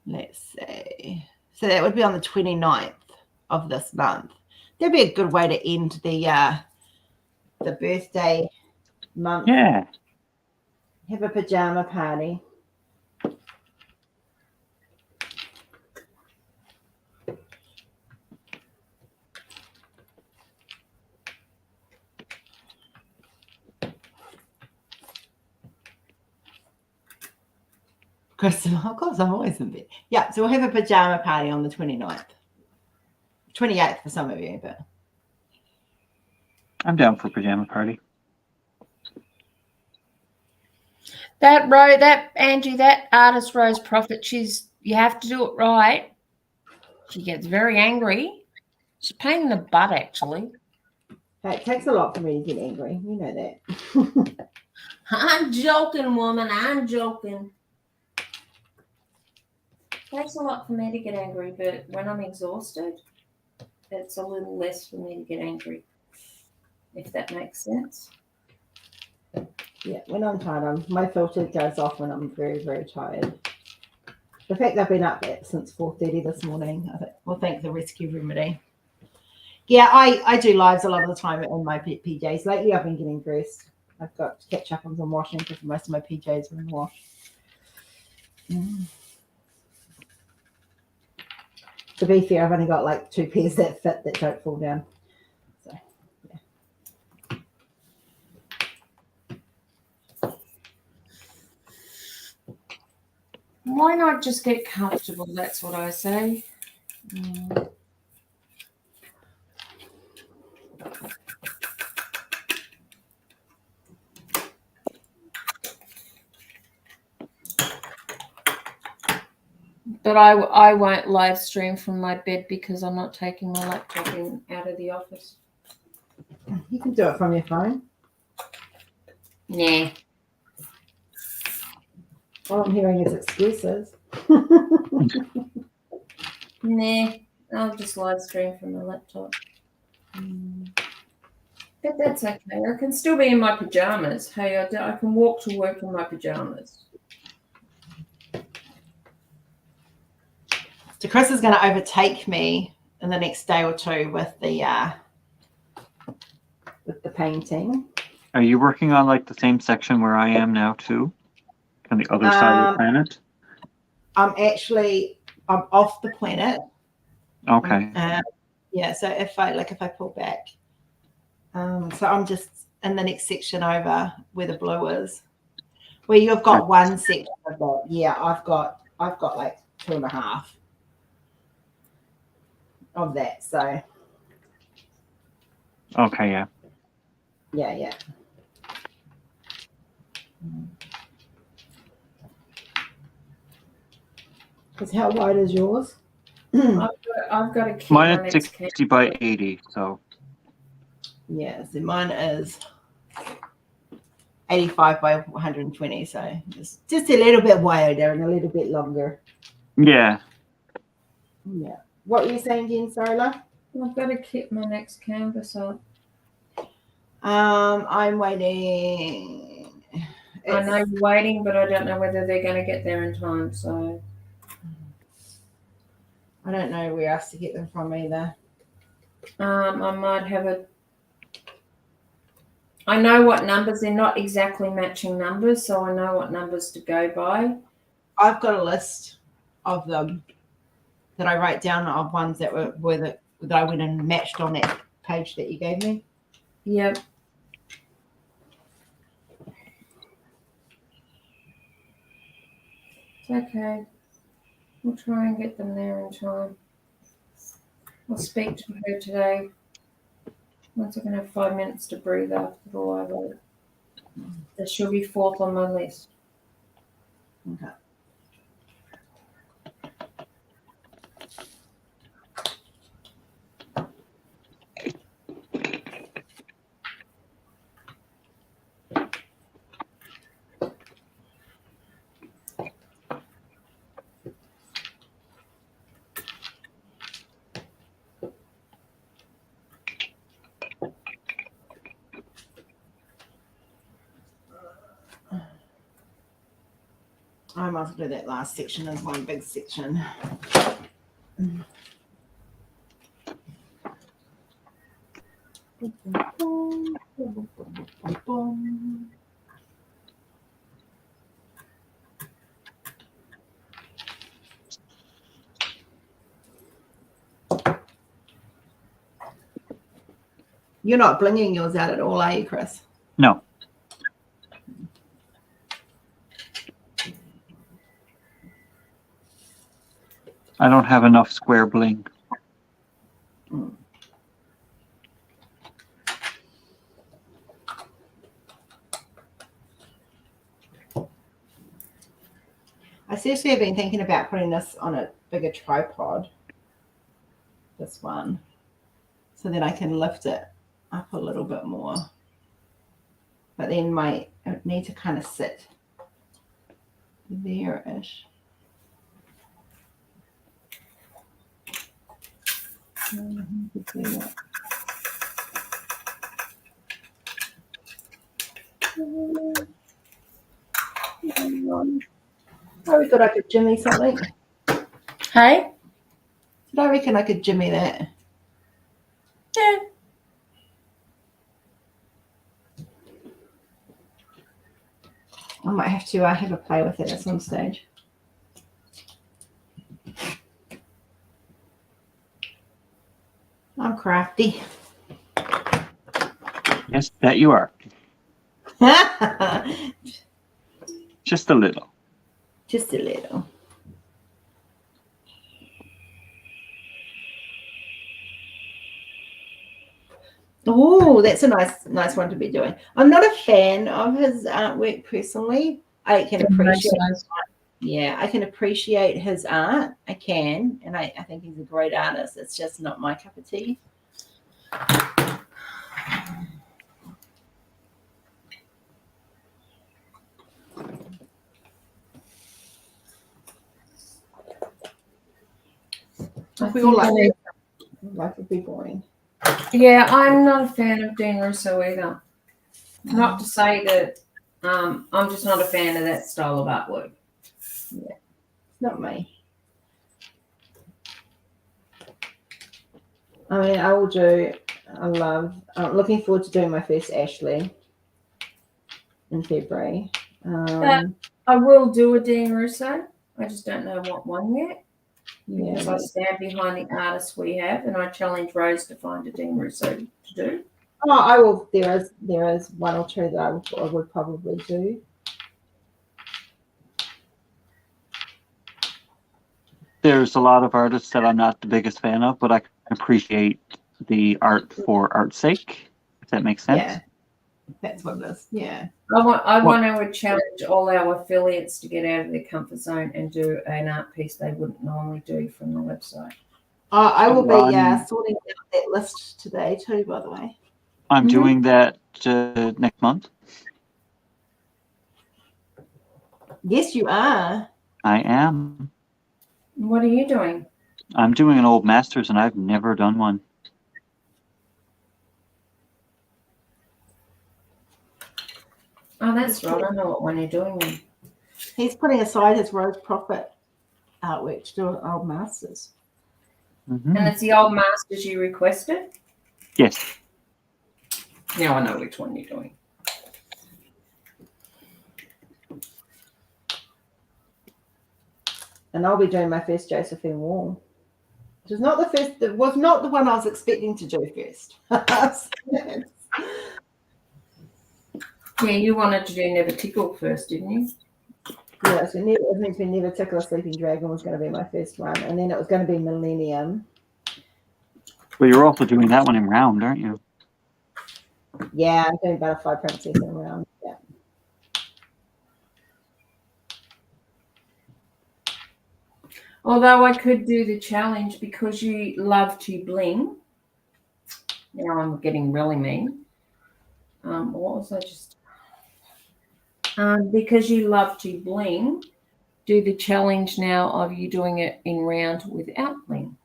Let's see. So that would be on the 29th of this month. That'd be a good way to end the birthday month. Yeah. Have a pajama party. Christopher, of course, I'm always in bed. Yeah, so we'll have a pajama party on the 29th. 28th for some of you, but I'm down for pajama party. Angie, that artist Rose Prophet, you have to do it right. She gets very angry. She's a pain in the butt, actually. Hey, it takes a lot for me to get angry. You know that. I'm joking, woman. I'm joking. It takes a lot for me to get angry, but when I'm exhausted, it's a little less for me to get angry, if that makes sense. Yeah, when I'm tired, my filter goes off when I'm very, very tired. The fact I've been up since 4:30 this morning, I thank the rescue remedy. Yeah, I do lives a lot of the time in my PJs. Lately, I've been getting dressed. I've got to catch up on some washing because most of my PJs are in wash. To be fair, I've only got like 2 pairs that fit that don't fall down. So, yeah. Why not just get comfortable? That's what I say. But I won't live stream from my bed because I'm not taking my laptop out of the office. You can do it from your phone. Nah. All I'm hearing is excuses. Nah. I'll just live stream from my laptop. But that's okay. I can still be in my pajamas. Hey, I can walk to work in my pajamas. So Chris is going to overtake me in the next day or two with the with the painting. Are you working on like the same section where I am now too? On the other side of the planet? I'm off the planet. Okay. Yeah, so if I pull back, so I'm just in the next section over where the blue is, where you've got one section of that. Yeah, I've got like 2.5 of that. So okay, yeah. Yeah. Because how wide is yours? I've got to keep mine is 60 by 80, so. Yeah, so mine is 85 by 120, so it's just a little bit wider and a little bit longer. Yeah. Yeah. What were you saying again, Sarla? I've got to keep my next canvas up. I'm waiting. I know you're waiting, but I don't know whether they're going to get there in time, so. I don't know where else to get them from either. I might have I know what numbers, they're not exactly matching numbers, so I know what numbers to go by. I've got a list of them that I write down of ones that that I went and matched on that page that you gave me. Yep. It's okay. We'll try and get them there in time. I'll speak to her today. Once I can have 5 minutes to breathe after all I wrote. That she'll be 4th on my list. Okay. I must do that last section as one big section. You're not blinging yours out at all, are you, Chris? No. I don't have enough square bling. I seriously have been thinking about putting this on a bigger tripod, this one, so that I can lift it up a little bit more. But then I need to kind of sit there-ish. I reckon I could jimmy something. Hey? Did I reckon I could jimmy that? Yeah. I might have to have a play with it at some stage. I'm crafty. Yes, that you are. Just a little. Just a little. Oh, that's a nice one to be doing. I'm not a fan of his artwork personally. I can appreciate. Yeah, I can appreciate his art. I can, and I think he's a great artist. It's just not my cup of tea. We all like life would be boring. Yeah, I'm not a fan of Dean Russo either. Not to say that I'm just not a fan of that style of artwork. Yeah, it's not me. I mean, I will do I'm looking forward to doing my first Ashley in February. I will do a Dean Russo. I just don't know what one yet. Yeah, Because I stand behind the artists we have, and I challenge Rose to find a Dean Russo to do. Oh, I will. There is one or two that I would probably do. There's a lot of artists that I'm not the biggest fan of, but I can appreciate the art for art's sake, if that makes sense. Yeah, that's what it is. Yeah. I want to challenge all our affiliates to get out of their comfort zone and do an art piece they wouldn't normally do from the website. I will be sorting out that list today too, by the way. I'm doing that next month. Yes, you are. I am. What are you doing? I'm doing an old masters, and I've never done one. Oh, that's right. I know what one you're doing then. He's putting aside his Rose Profit artwork to do old masters. Mm-hmm. And it's the old masters you requested? Yes. Now I know which one you're doing. And I'll be doing my first Josephine Wall. Which is not the first. It was not the one I was expecting to do first. Yeah, you wanted to do Never Tickle first, didn't you? Yeah, so it was meant to be Never Tickle a Sleeping Dragon was going to be my first one, and then it was going to be Millennium. Well, you're also doing that one in round, aren't you? Yeah, I'm doing Butterfly Princess in round. Yeah. Although I could do the challenge because you love to bling. Now I'm getting really mean. What was I just? Because you love to bling, do the challenge now of you doing it in round without bling.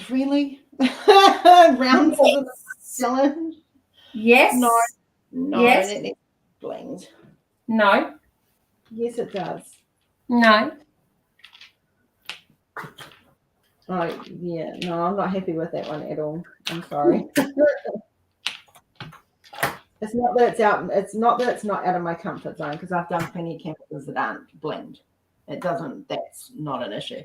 Really? Rounds of the challenge? Yes. No, yes. It needs blinged. No. Yes, it does. No. Oh, yeah. No, I'm not happy with that one at all. I'm sorry. It's not that it's out. It's not that it's not out of my comfort zone because I've done plenty of canvases that aren't blinged. It doesn't. That's not an issue.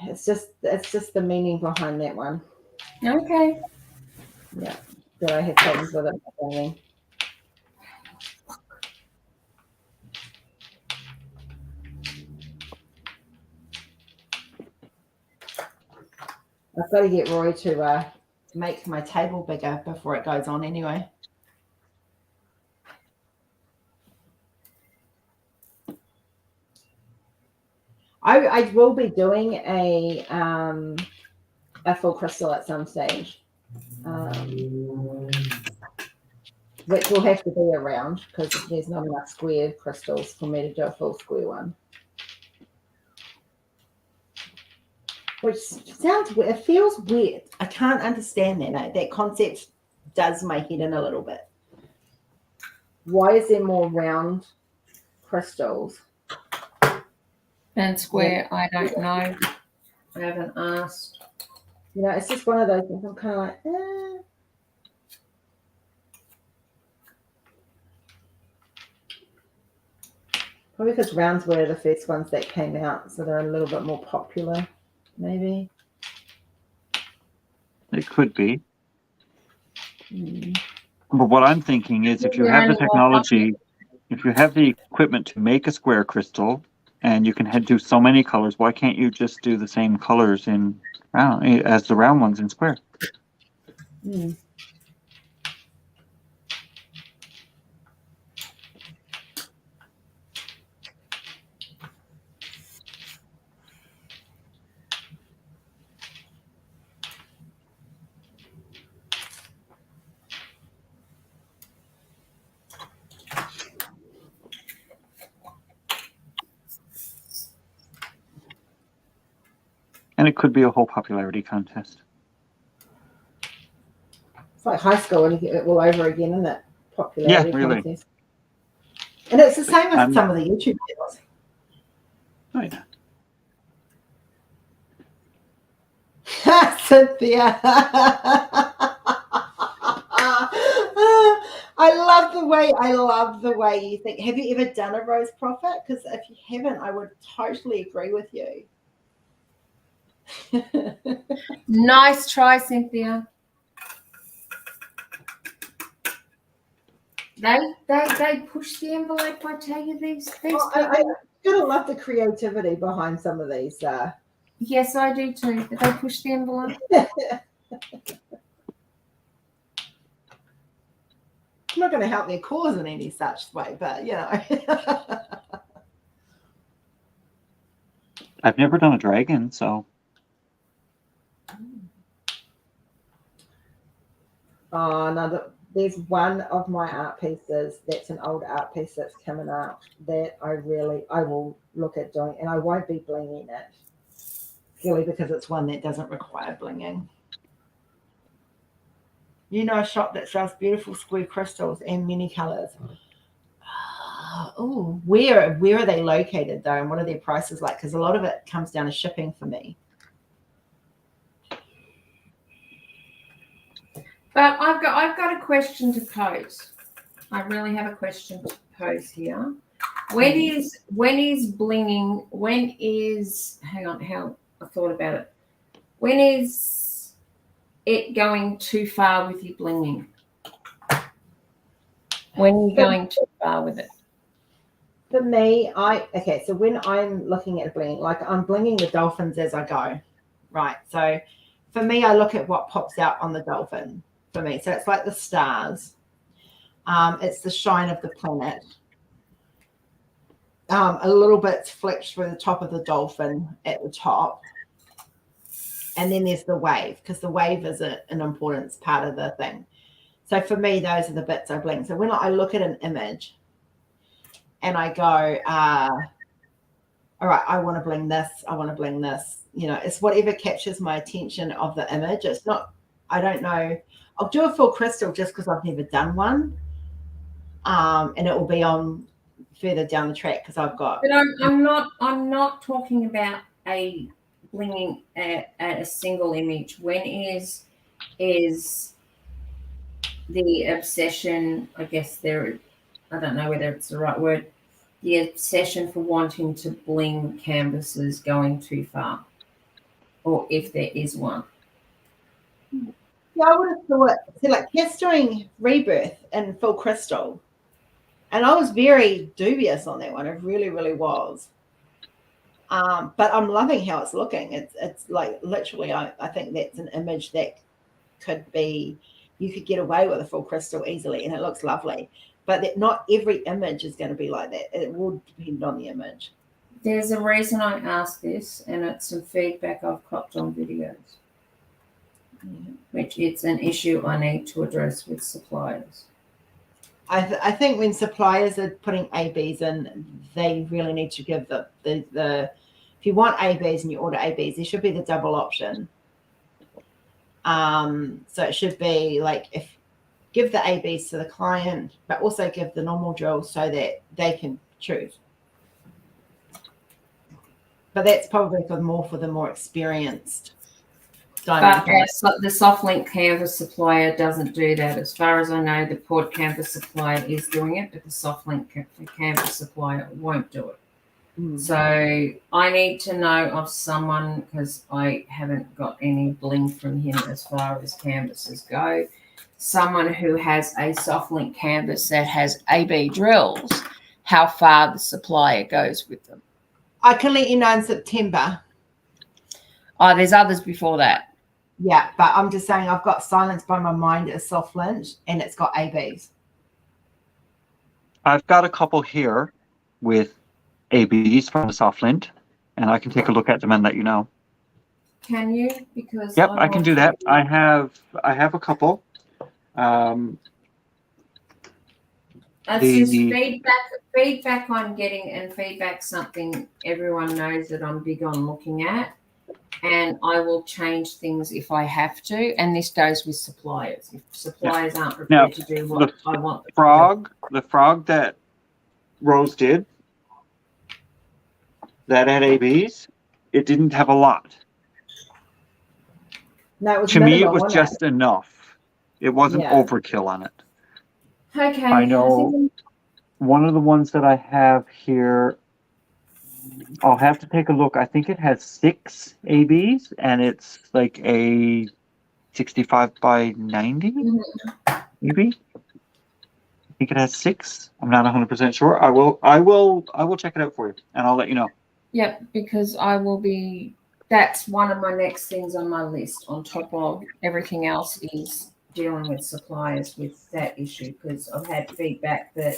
It's just the meaning behind that one. Okay. Yeah, that I have problems with it. I've got to get Roy to make my table bigger before it goes on anyway. I will be doing a full crystal at some stage, which will have to be around because there's not enough square crystals for me to do a full square one. Which sounds weird. It feels weird. I can't understand that. That concept does my head in a little bit. Why is there more round crystals and square? I don't know. I haven't asked. You know, it's just one of those things. I'm kind of like, Probably because rounds were the first ones that came out, so they're a little bit more popular, maybe. It could be. But what I'm thinking is if you have the technology, if you have the equipment to make a square crystal and you can do so many colors, why can't you just do the same colors in round as the round ones in square? And it could be a whole popularity contest. It's like high school and you get it all over again, isn't it? Popularity really. Contest. And it's the same with some of the YouTube videos. Oh, yeah. Cynthia. I love the way you think. Have you ever done a rose prophet? Because if you haven't, I would totally agree with you. Nice try, Cynthia. They push the envelope. I tell you, these Well, people. I gotta love the creativity behind some of these. Yes, I do too. But they push the envelope. I'm not going to help their cause in any such way, but you know. I've never done a dragon, so. Oh no, there's one of my art pieces that's an old art piece that's coming out that I will look at doing, and I won't be blinging it purely because it's one that doesn't require blinging. You know, a shop that sells beautiful square crystals and many colors. Oh, where are they located though, and what are their prices like? Because a lot of it comes down to shipping for me. But I've got a question to pose. I really have a question to pose here. When is blinging? When is hang on? How I thought about it. When is it going too far with your blinging? When are you going too far with it? For me, so when I'm looking at bling, like I'm blinging the dolphins as I go, right? So for me, I look at what pops out on the dolphin for me. So it's like the stars. It's the shine of the planet. A little bit flicked through the top of the dolphin at the top. And then there's the wave, because the wave is an important part of the thing. So for me, those are the bits I bling. So when I look at an image, and I go, all right, I want to bling this. I want to bling this. You know, it's whatever captures my attention of the image. It's not, I don't know. I'll do a full crystal just because I've never done one. And it will be on further down the track because I've got. But I'm not talking about a blinging at a single image. When is the obsession, I guess I don't know whether it's the right word, the obsession for wanting to bling canvases going too far, or if there is one? Yeah, I would have thought, like Kath's doing Rebirth in full crystal, and I was very dubious on that one. It really, really was. But I'm loving how it's looking. It's like literally, I think that's an image that could be, you could get away with a full crystal easily, and it looks lovely. But not every image is going to be like that. It will depend on the image. There's a reason I asked this, and it's some feedback I've copped on videos, which it's an issue I need to address with suppliers. I think when suppliers are putting ABs in, they really need to give the if you want ABs and you order ABs, there should be the double option. So it should be like give the ABs to the client, but also give the normal drills so that they can choose. But that's probably for the more experienced diamond. But the soft link canvas supplier doesn't do that. As far as I know, the port canvas supplier is doing it, but the soft link canvas supplier won't do it. So I need to know of someone, because I haven't got any bling from him as far as canvases go, someone who has a soft link canvas that has AB drills, how far the supplier goes with them. I can let you know in September. Oh, there's others before that. Yeah, but I'm just saying I've got Silence by My Mind as soft lint, and it's got ABs. I've got a couple here with ABs from the soft lint, and I can take a look at them and let you know. Can you? Because yep, I can do that. I have a couple. It's just feedback I'm getting, and feedback something everyone knows that I'm big on looking at, and I will change things if I have to. And this goes with suppliers. If suppliers aren't prepared to do what I want. The frog that Rose did, that had ABs, it didn't have a lot. No, it was To me, it minimum, was wasn't just enough. It wasn't Yeah. overkill on it. Okay. I know one of the ones that I have here, I'll have to take a look. I think it has 6 ABs, and it's like a 65 by 90, maybe. I think it has 6. I'm not 100% sure. I will check it out for you, and I'll let you know. Yep, because I will be. That's one of my next things on my list. On top of everything else, is dealing with suppliers with that issue, because I've had feedback that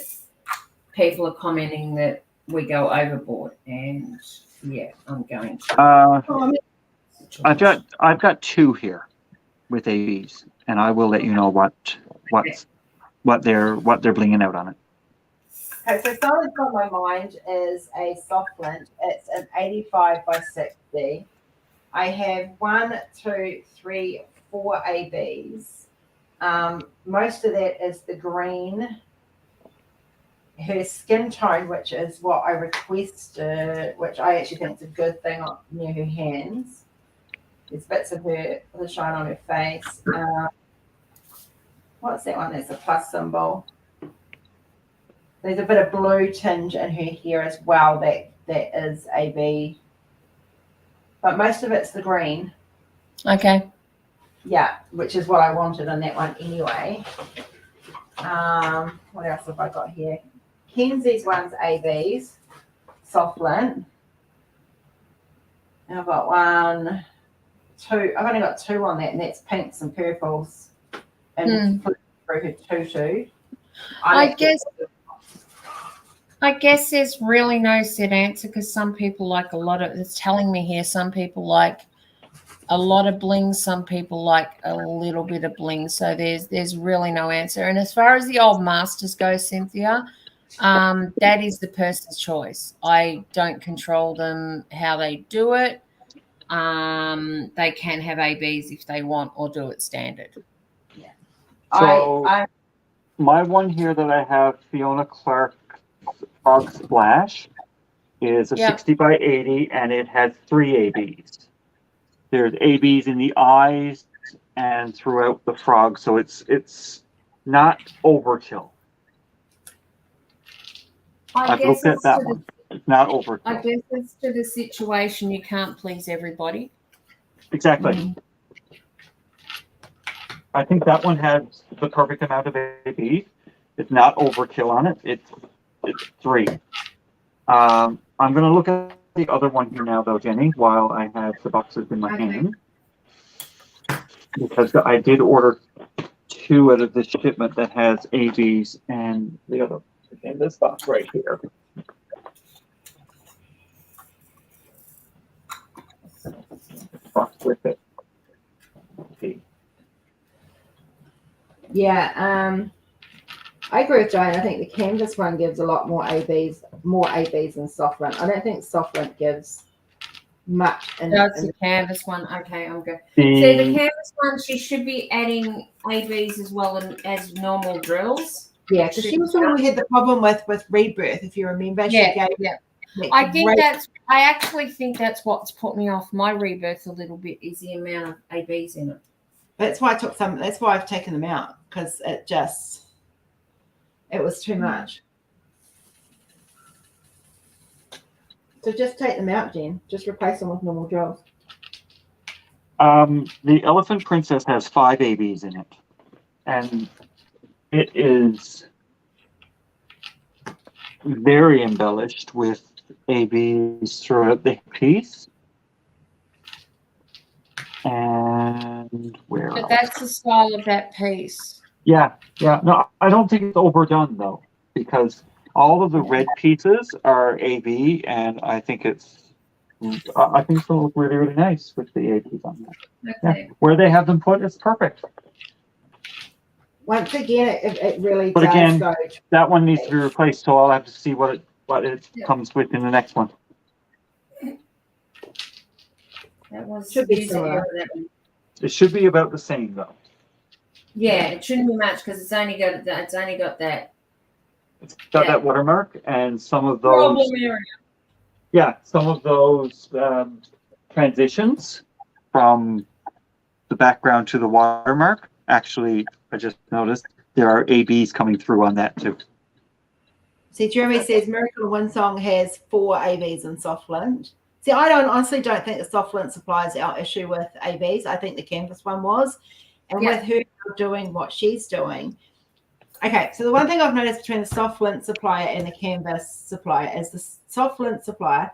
people are commenting that we go overboard, and yeah, I'm going to. I've got 2 here with ABs, and I will let you know what they're blinging out on it. Okay, so something that's on my mind is a soft lint. It's an 85 by 60. I have 1, 2, 3, 4 ABs. Most of that is the green. Her skin tone, which is what I requested, which I actually think is a good thing near her hands. There's bits of the shine on her face. What's that one? That's a plus symbol. There's a bit of blue tinge in her hair as well. That is AB, but most of it's the green. Okay. Yeah, which is what I wanted on that one anyway. What else have I got here? Kenzie's one's ABs, soft lint. And I've got 1, 2. I've only got 2 on that, and that's pinks and purples. And through her tutu. I guess there's really no set answer, because some people like a lot of. It's telling me here. Some people like a lot of bling. Some people like a little bit of bling. So there's really no answer. And as far as the old masters go, Cynthia, that is the person's choice. I don't control them how they do it. They can have ABs if they want, or do it standard. Yeah. So my one here that I have, Fiona Clark Frog Splash, is a 60 by 80, and it has 3 ABs. There's ABs in the eyes and throughout the frog, so it's not overkill. I've looked at that one. It's not overkill. I guess it's to the situation. You can't please everybody. Exactly. I think that one has the perfect amount of ABs. It's not overkill on it. It's 3. I'm going to look at the other one here now, though, Jenny, while I have the boxes in my hand. Because I did order 2 out of this shipment that has ABs, and the other in this box right here. Box with it. Okay. Yeah, I agree with Jane. I think the canvas one gives a lot more ABs than soft lint. I don't think soft lint gives much. That's the canvas one. Okay, I'm good. So the canvas one, she should be adding ABs as well as normal drills. Yeah, because she was the one we had the problem with Rebirth, if you remember. Yeah. I actually think that's what's put me off my Rebirth a little bit, is the amount of ABs in it. That's why that's why I've taken them out, because it was too much. So just take them out, Jen. Just replace them with normal drills. The Elephant Princess has 5 ABs in it, and it is very embellished with ABs throughout the piece. And But that's the style of that piece. Yeah. No, I don't think it's overdone, though, because all of the red pieces are AB, and I think it's going to look really, really nice with the ABs on that. Okay. Yeah. Where they have them put, it's perfect. Once again, it really but does again, go. That one needs to be replaced, so I'll have to see what it comes with in the next one. That one should be similar. It should be about the same, though. Yeah, it shouldn't be much, because it's only got that. It's got that watermark, and some of those. Problem area. Yeah, some of those transitions from the background to the watermark. Actually, I just noticed there are ABs coming through on that too. See, Jeremy says Miracle in Windsong has 4 ABs in soft lint. See, I honestly don't think the soft lint supply is our issue with ABs. I think the canvas one was. And with her doing what she's doing. Okay, so the one thing I've noticed between the soft lint supplier and the canvas supplier is the soft lint supplier,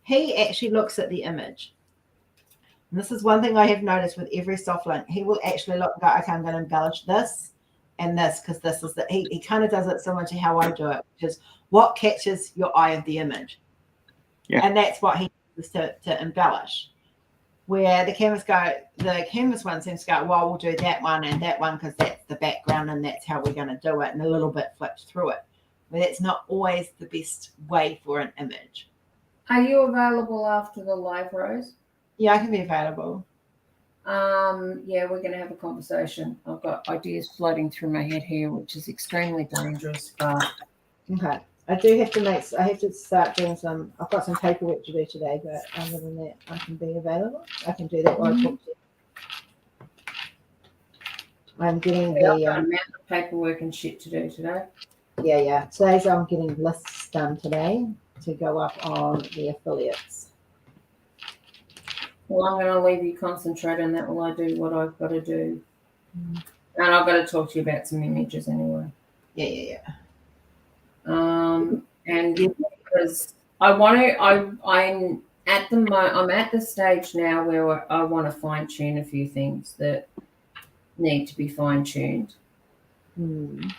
he actually looks at the image. And this is one thing I have noticed with every soft lint. He will actually look and go, okay, I'm going to embellish this and this because this is the, he kind of does it similar to how I do it, which is what catches your eye of the image. Yeah. And that's what he does to embellish. Where the canvas one seems to go, well, we'll do that one and that one because that's the background and that's how we're going to do it, and a little bit flipped through it. But that's not always the best way for an image. Are you available after the live, Rose? Yeah, I can be available. Yeah, we're going to have a conversation. I've got ideas floating through my head here, which is extremely dangerous. But okay, I have to start doing some. I've got some paperwork to do today, but other than that, I can be available. I can do that while I talk to you. I'm getting I've got a amount of paperwork and shit to do today. Yeah. Today's I'm getting lists done today to go up on the affiliates. Well, I'm going to leave you concentrate on that while I do what I've got to do. And I've got to talk to you about some images anyway. Yeah. And because I'm at the stage now where I want to fine tune a few things that need to be fine tuned. And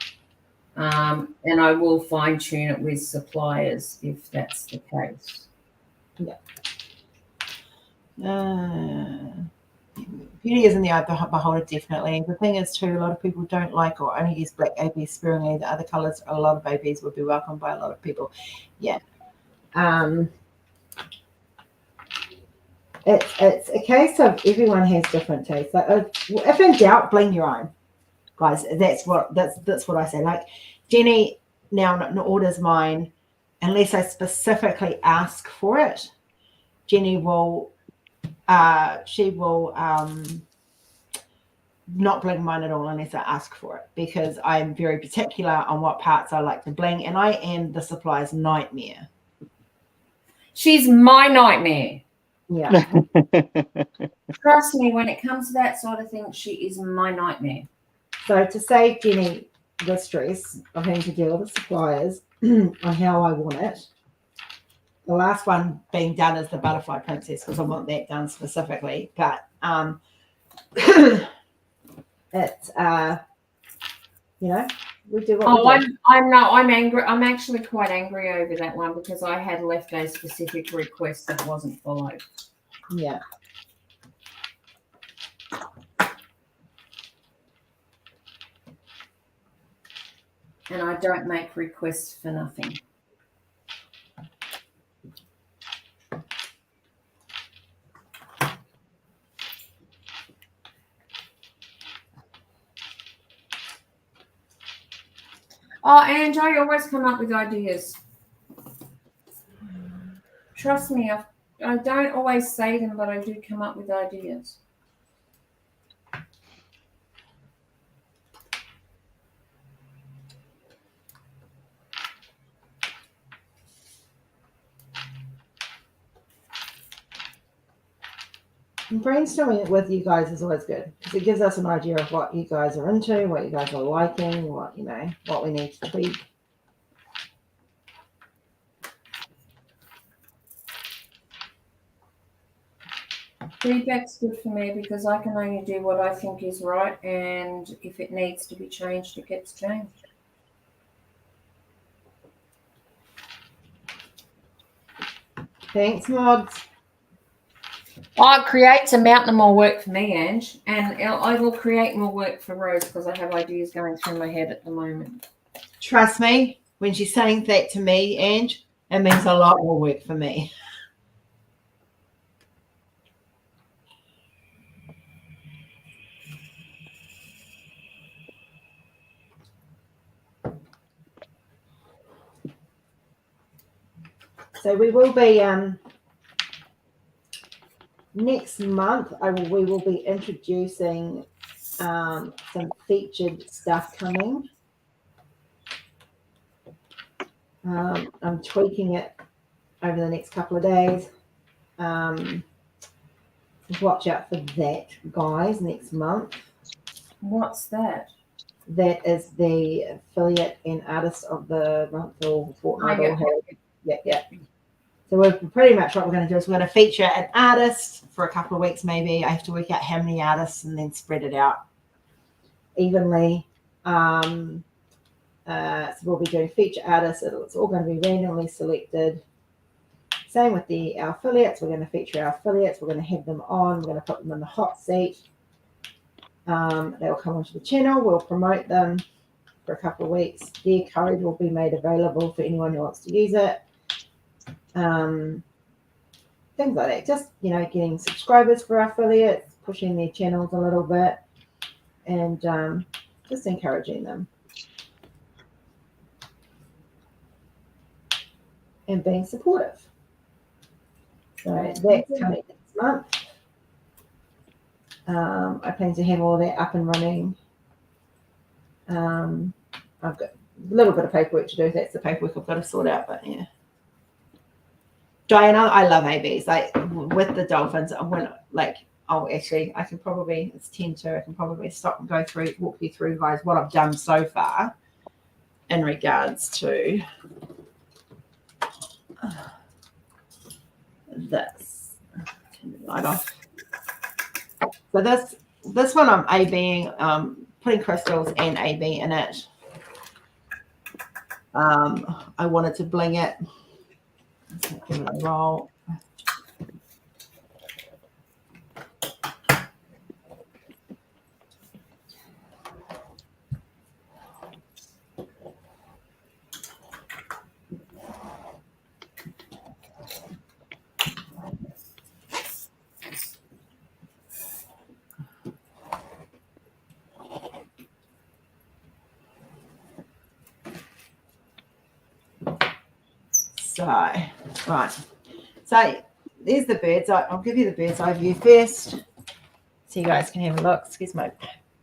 I will fine tune it with suppliers if that's the case. Yeah. Beauty is in the eye of the beholder, definitely. The thing is, too, a lot of people don't like or only use black ABs sparingly. The other colours, a lot of ABs would be welcomed by a lot of people. Yeah. It's a case of everyone has different tastes. Like, if in doubt, bling your own, guys. That's what I say. Like Jenny now orders mine unless I specifically ask for it. Jenny will. She will not bling mine at all unless I ask for it, because I'm very particular on what parts I like to bling, and I am the supplier's nightmare. She's my nightmare. Yeah. Trust me, when it comes to that sort of thing, she is my nightmare. So to save Jenny the stress of having to deal with the suppliers on how I want it, the last one being done is the Butterfly Princess, because I want that done specifically. But it's we do what we do. I'm angry. I'm actually quite angry over that one because I had left a specific request that wasn't followed. Yeah. And I don't make requests for nothing. Oh, Ange, I always come up with ideas. Trust me, I don't always say them, but I do come up with ideas. And brainstorming it with you guys is always good, because it gives us an idea of what you guys are into, what you guys are liking, what we need to tweak. Feedback's good for me because I can only do what I think is right, and if it needs to be changed, it gets changed. Thanks, mods. Oh, it creates a mountain of more work for me, Ange, and I will create more work for Rose because I have ideas going through my head at the moment. Trust me, when she's saying that to me, Ange, it means a lot more work for me. So we will be next month, we will be introducing some featured stuff coming. I'm tweaking it over the next couple of days. Watch out for that, guys, next month. What's that? That is the affiliate and artist of the month or fortnight. Yeah. So we're pretty much what we're going to do is we're going to feature an artist for a couple of weeks, maybe. I have to work out how many artists and then spread it out evenly. So we'll be doing feature artists. It's all going to be randomly selected. Same with our affiliates. We're going to feature our affiliates. We're going to have them on. We're going to put them in the hot seat. They'll come onto the channel. We'll promote them for a couple of weeks. Their code will be made available for anyone who wants to use it. Things like that. Just, getting subscribers for our affiliates, pushing their channels a little bit, and just encouraging them. And being supportive. So that's coming next month. I plan to have all that up and running. I've got a little bit of paperwork to do. That's the paperwork I've got to sort out, but yeah. Diana, I love ABs. Like with the dolphins, I can probably, it's 10:02, I can probably stop and walk you through, guys, what I've done so far in regards to this. Turn the light off. So this one I'm ABing, putting crystals and AB in it. I wanted to bling it. Let's give it a roll. So, right. So, there's the birds. I'll give you the bird's eye view first, so you guys can have a look. Excuse my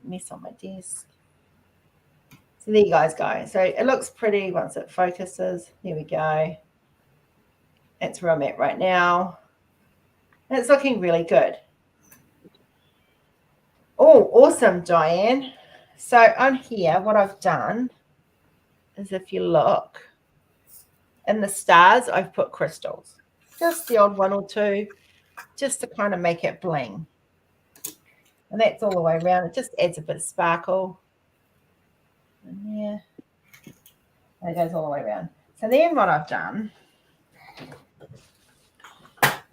mess on my desk. So, there you guys go. So, it looks pretty once it focuses. There we go. That's where I'm at right now. And it's looking really good. Oh, awesome, Diane. So, on here, what I've done is if you look, in the stars, I've put crystals. Just the odd one or two, just to kind of make it bling. And that's all the way around. It just adds a bit of sparkle. And yeah, it goes all the way around. So then what I've done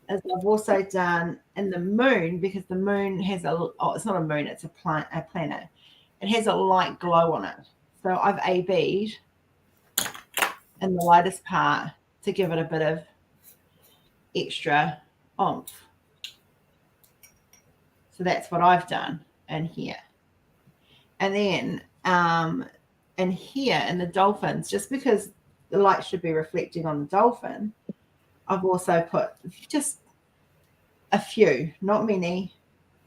is I've also done in the moon, because the moon has it's not a moon, it's a planet. It has a light glow on it. So I've AB'd in the lightest part to give it a bit of extra oomph. So that's what I've done in here. And then in here in the dolphins, just because the light should be reflecting on the dolphin, I've also put just a few, not many,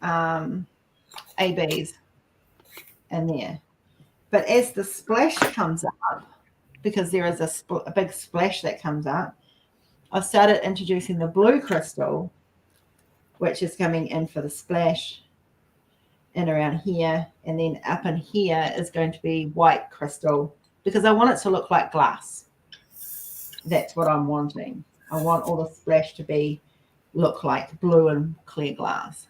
ABs in there. But as the splash comes up, because there is a big splash that comes up, I've started introducing the blue crystal, which is coming in for the splash, and around here, and then up in here is going to be white crystal, because I want it to look like glass. That's what I'm wanting. I want all the splash to look like blue and clear glass.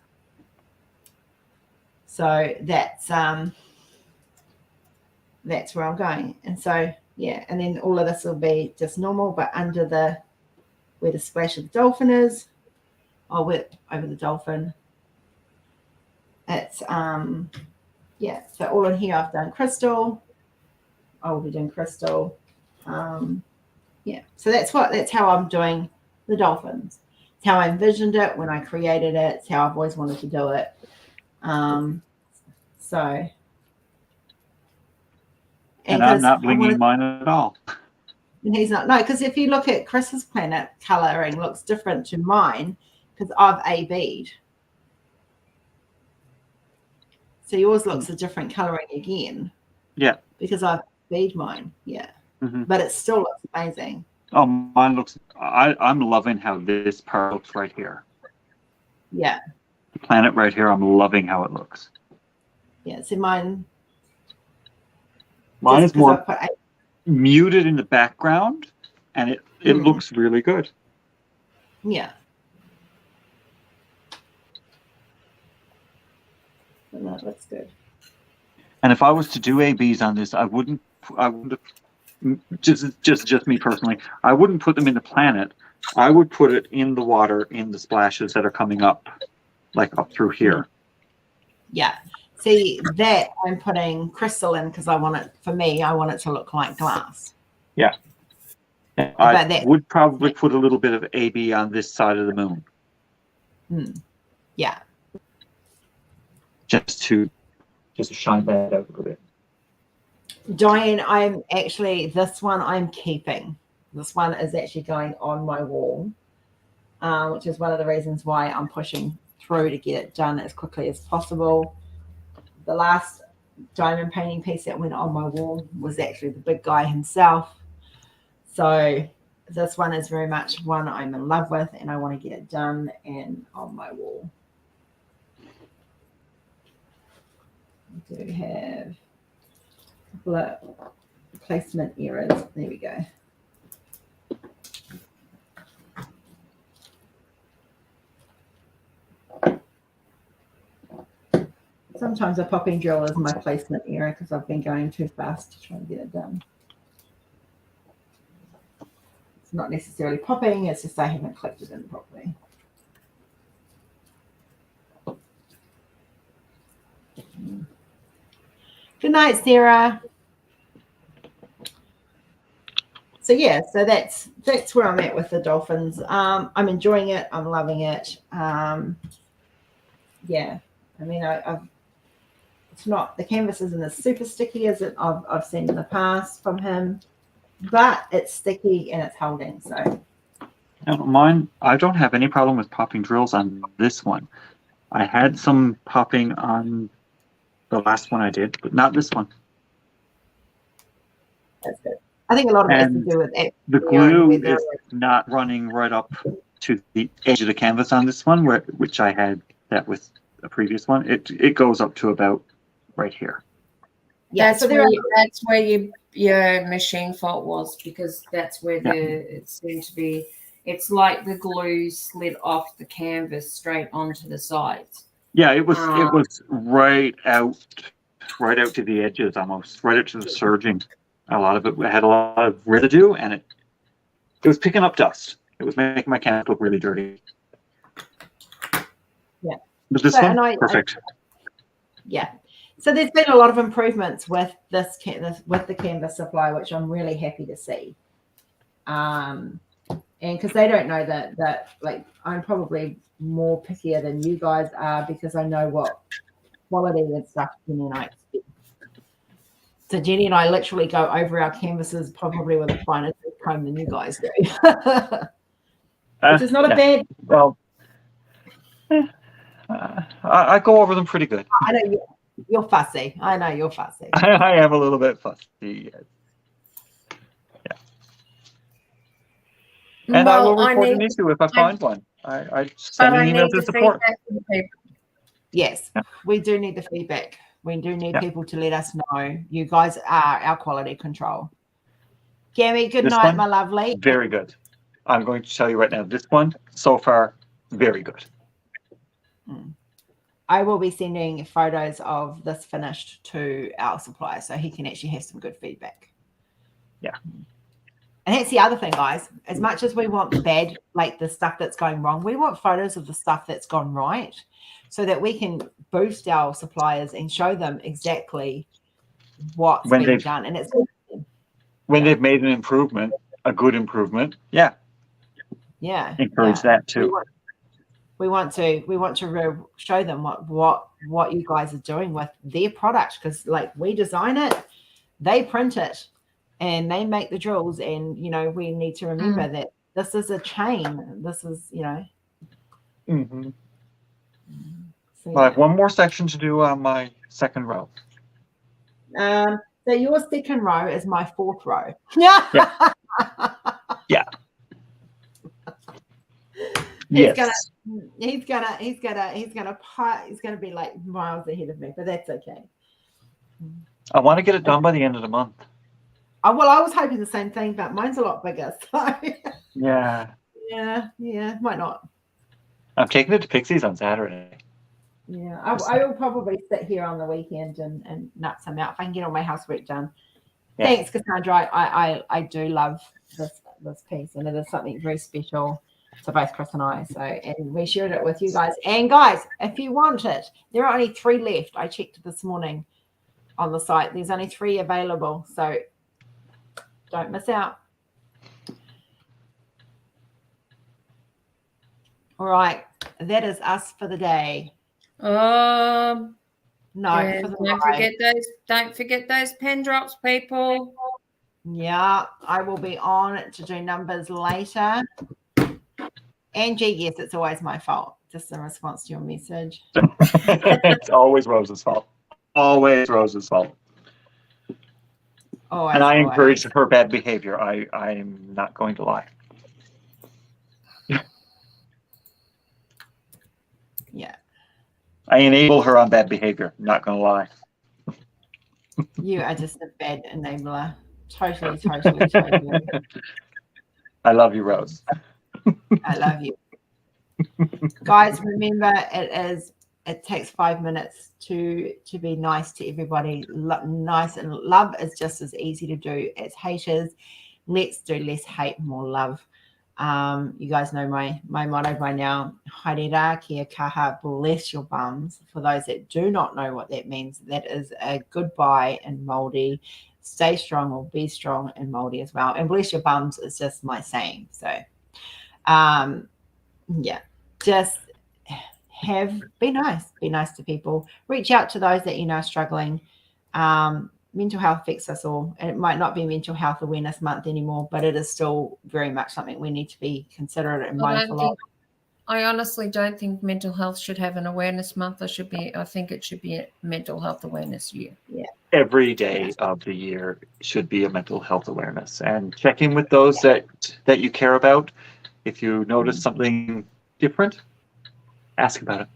So that's where I'm going. And so yeah, and then all of this will be just normal, but under where the splash of the dolphin is, I'll whip over the dolphin. It's yeah, so all in here I've done crystal. I will be doing crystal. Yeah, so that's how I'm doing the dolphins. It's how I envisioned it when I created it. It's how I've always wanted to do it. So. And I'm not blinging mine at all. And he's not. No, because if you look at Chris's planet, colouring looks different to mine because I've AB'd. So yours looks a different colouring again. Yeah. Because I've AB'd mine. Yeah. Mm-hmm. But it still looks amazing. Oh, mine looks. I'm loving how this part looks right here. Yeah. The planet right here. I'm loving how it looks. Yeah. So mine is more muted in the background, and it looks really good. Yeah. And that looks good. And if I was to do ABs on this, I wouldn't just me personally, I wouldn't put them in the planet. I would put it in the water, in the splashes that are coming up, like up through here. Yeah. See, that I'm putting crystal in because I want it to look like glass. Yeah. I would probably put a little bit of AB on this side of the moon. Yeah. Just to shine that out a little bit. Diane, this one I'm keeping. This one is actually going on my wall, which is one of the reasons why I'm pushing through to get it done as quickly as possible. The last diamond painting piece that went on my wall was actually the big guy himself. So this one is very much one I'm in love with, and I want to get it done and on my wall. I do have a couple of placement errors. There we go. Sometimes a popping drill is my placement error because I've been going too fast to try and get it done. It's not necessarily popping, it's just I haven't clipped it in properly. Good night, Sarah. So yeah, so that's where I'm at with the dolphins. I'm enjoying it. I'm loving it. Yeah, I mean, it's not, the canvas isn't as super sticky as I've seen in the past from him, but it's sticky and it's holding. So mine, I don't have any problem with popping drills on this one. I had some popping on the last one I did, but not this one. That's good. I think a lot of it has to do with it. The glue is not running right up to the edge of the canvas on this one, which I had that with a previous one. It goes up to about right here. Yeah, that's where your machine fault was, because that's where it seemed to be. It's like the glue slid off the canvas straight onto the sides. Yeah, it was right out to the edges, almost right out to the surging. A lot of it had a lot of residue, and it was picking up dust. It was making my canvas look really dirty. Yeah, but this one, perfect. Yeah. So there's been a lot of improvements with with the canvas supply, which I'm really happy to see. And because they don't know that like I'm probably more pickier than you guys are, because I know what quality and stuff Jenny and I expect. So Jenny and I literally go over our canvases probably with a finer comb than you guys do, which is not a bad. Well, I go over them pretty good. I know you're fussy. I know you're fussy. I am a little bit fussy. Yeah. And I will report an issue if I find one. I send an email to support. Yes, we do need the feedback. We do need people to let us know. You guys are our quality control. Gammy, good night, my lovely. Very good. I'm going to tell you right now, this one, so far, very good. I will be sending photos of this finished to our supplier so he can actually have some good feedback. Yeah. And that's the other thing, guys. As much as we want the bad, like the stuff that's going wrong, we want photos of the stuff that's gone right so that we can boost our suppliers and show them exactly what's been done. And it's when they've made an improvement, a good improvement. Yeah. Yeah. Encourage that too. We want to show them what you guys are doing with their product, because like we design it, they print it, and they make the drills, and we need to remember that this is a chain. This is Mm-hmm. So, Well, I have one more section to do on my second row. so your second row is my fourth row. Yeah. Yeah. He's Yes. gonna be like miles ahead of me, but that's okay. I want to get it done by the end of the month. Oh, well, I was hoping the same thing, but mine's a lot bigger. So Yeah. yeah, might not. I'm taking it to Pixie's on Saturday. Yeah, I will probably sit here on the weekend and nut some out if I can get all my housework done. Yeah. Thanks, Cassandra. I do love this piece, and it is something very special to both Chris and I. So, and we shared it with you guys. And guys, if you want it, there are only 3 left. I checked this morning on the site. There's only 3 available, so don't miss out. All right, that is us for the day. No, For the don't forget those pen drops, people. Yeah, I will be on to do numbers later. Angie, yes, it's always my fault. Just in response to your message. It's always Rose's fault. Always Rose's fault. Always, and I encourage her bad behavior. I'm not going to lie. Yeah. I enable her on bad behavior. Not going to lie. You are just a bad enabler. Totally. I love you, Rose. I love you. Guys, remember it takes 5 minutes to be nice to everybody. Nice, and love is just as easy to do as hate is. Let's do less hate, more love. You guys know my motto by now. Haere kia kaha, bless your bums. For those that do not know what that means, that is a goodbye in Māori. Stay strong or be strong in Māori as well. And bless your bums is just my saying. So, yeah, just be nice to people. Reach out to those that you know are struggling. Mental health affects us all, and it might not be Mental Health Awareness Month anymore, but it is still very much something we need to be considerate and mindful of. I honestly don't think mental health should have an awareness month. I think it should be a mental health awareness year. Yeah. Every day of the year should be a mental health awareness, and check in with those that you care about. If you notice something different, ask about it.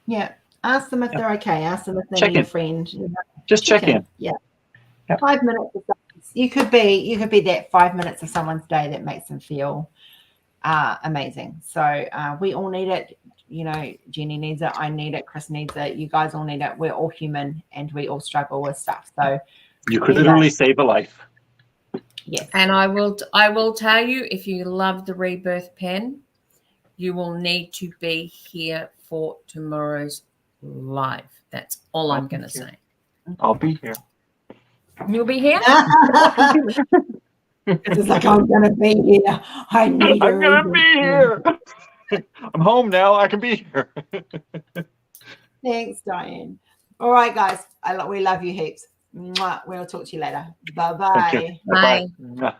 Yeah. Ask them if they're okay. Ask them if they need a friend. Just check in. Yeah. 5 minutes of you could be that 5 minutes of someone's day that makes them feel amazing. So we all need it. You know, Jenny needs it. I need it. Chris needs it. You guys all need it. We're all human and we all struggle with stuff. So you could literally save a life. Yes. And I will tell you, if you love the Rebirth pen, you will need to be here for tomorrow's live. That's all I'm going to say. I'll be here. You'll be here? It's like, I'm going to be here. I'm going to be here. I'm home now. I can be here. Thanks, Diane. All right, guys. We love you heaps. We'll talk to you later. Bye-bye. Bye.